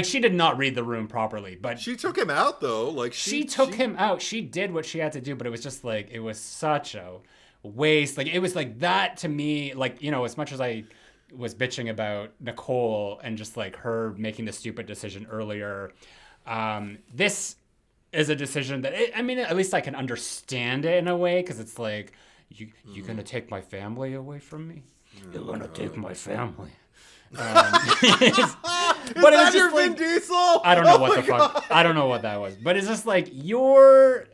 She did not read the room properly, but she took him out though. She took him out. She did what she had to do, but it was just it was such a waste. It was that to me, as much as I was bitching about Nicole and just her making the stupid decision earlier. This is a decision that at least I can understand it in a way, because it's you gonna take my family away from me? You're gonna take my family. But it was just Vin Diesel? I don't know what the fuck. I don't know what that was, but it's just you're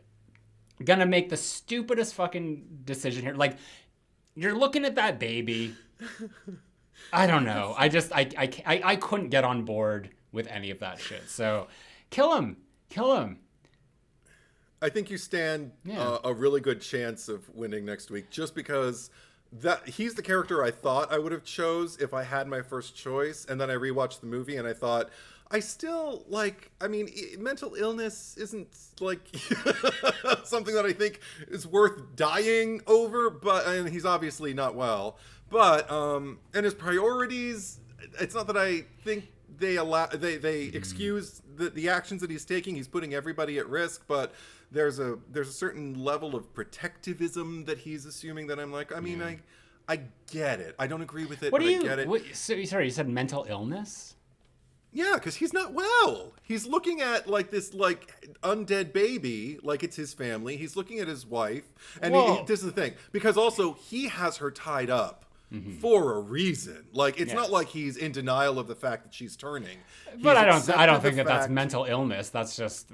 gonna make the stupidest fucking decision here. You're looking at that baby. I don't know. I couldn't get on board with any of that shit. So kill him. I think you stand Yeah. a really good chance of winning next week, just because that he's the character I thought I would have chose if I had my first choice, and then I rewatched the movie and I thought I still like. I mean, mental illness isn't like something that I think is worth dying over, and he's obviously not well. But and his priorities, it's not that I think they excuse the actions that he's taking. He's putting everybody at risk, but there's a certain level of protectivism that he's assuming that I'm like, I mean, I get it. I don't agree with it, What but do you? I get it. Sorry, you said mental illness. Yeah, because he's not well. He's looking at like this like undead baby, like it's his family. He's looking at his wife, and this is the thing, because also he has her tied up for a reason. Like it's not like he's in denial of the fact that she's turning. But I accepted don't the think that's fact- mental illness. That's just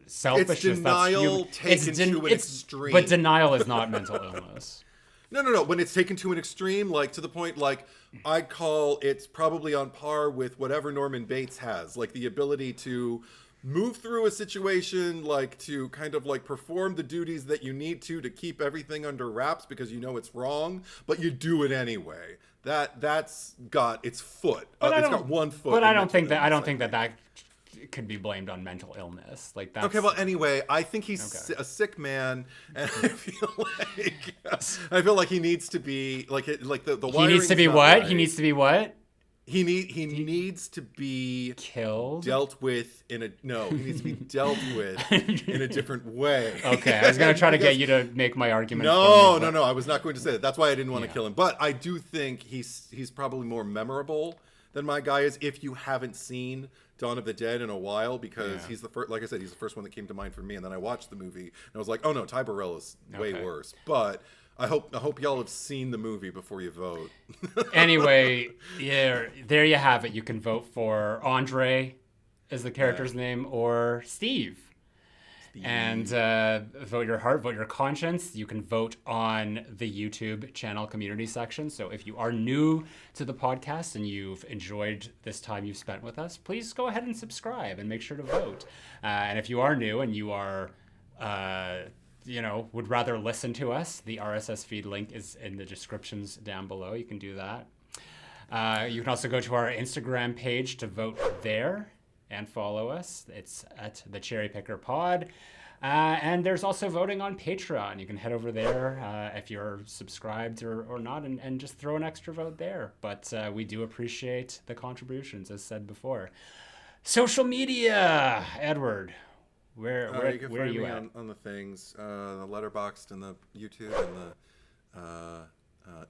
selfishness. It's denial taken to an extreme. But denial is not mental illness. No. When it's taken to an extreme, like to the point, like I'd call it's probably on par with whatever Norman Bates has, like the ability to move through a situation, like to kind of like perform the duties that you need to keep everything under wraps because you know it's wrong, but you do it anyway. That's got its foot. It's got one foot. But I don't think that could be blamed on mental illness. Like that's okay. Well, anyway, I think he's a sick man, and I feel like he needs to be like the he needs to be what? Right. He needs to be what? He needs to be Killed. dealt with he needs to be dealt with in a different way. Okay, I was gonna try to get you to make my argument. No, I was not going to say that. That's why I didn't want to kill him. But I do think he's probably more memorable than my guy is if you haven't seen Dawn of the Dead in a while, because he's the first. Like I said, he's the first one that came to mind for me. And then I watched the movie and I was like, oh no, Ty Burrell is way worse. But I hope y'all have seen the movie before you vote. Anyway, yeah, there you have it. You can vote for Andre is the character's name, or Steve. And vote your heart, vote your conscience. You can vote on the YouTube channel community section. So if you are new to the podcast and you've enjoyed this time you've spent with us, please go ahead and subscribe and make sure to vote. And if you are new and you are, would rather listen to us, the RSS feed link is in the descriptions down below. You can do that. You can also go to our Instagram page to vote there and follow us. It's at the Cherry Picker Pod. And there's also voting on Patreon. You can head over there if you're subscribed or not, and just throw an extra vote there. But we do appreciate the contributions, as said before. Social media, Edward. Where you can are find you me at? on the things, the Letterboxd and the YouTube and the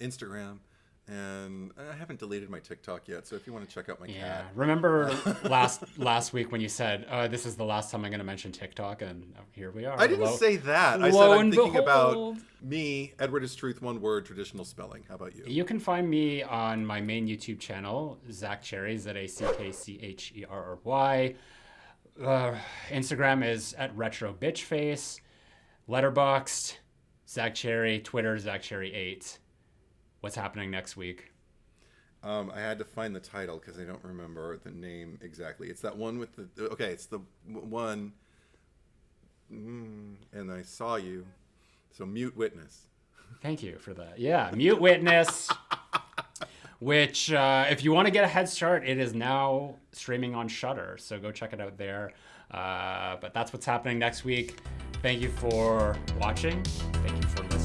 Instagram. And I haven't deleted my TikTok yet, so if you want to check out my cat. Remember last week when you said, this is the last time I'm going to mention TikTok, and here we are. I didn't say that. I said I'm thinking about me, Edward is Truth, one word, traditional spelling. How about you? You can find me on my main YouTube channel, Zack Cherry, ZackCherry. Instagram is at RetroBitchface. Letterboxd, Zack Cherry. Twitter, ZackCherry8. What's happening next week? I had to find the title because I don't remember the name exactly. It's that one with it's the one, and I saw you. So Mute Witness. Thank you for that. Yeah, Mute Witness, which if you want to get a head start, it is now streaming on Shudder. So go check it out there. But that's what's happening next week. Thank you for watching. Thank you for listening.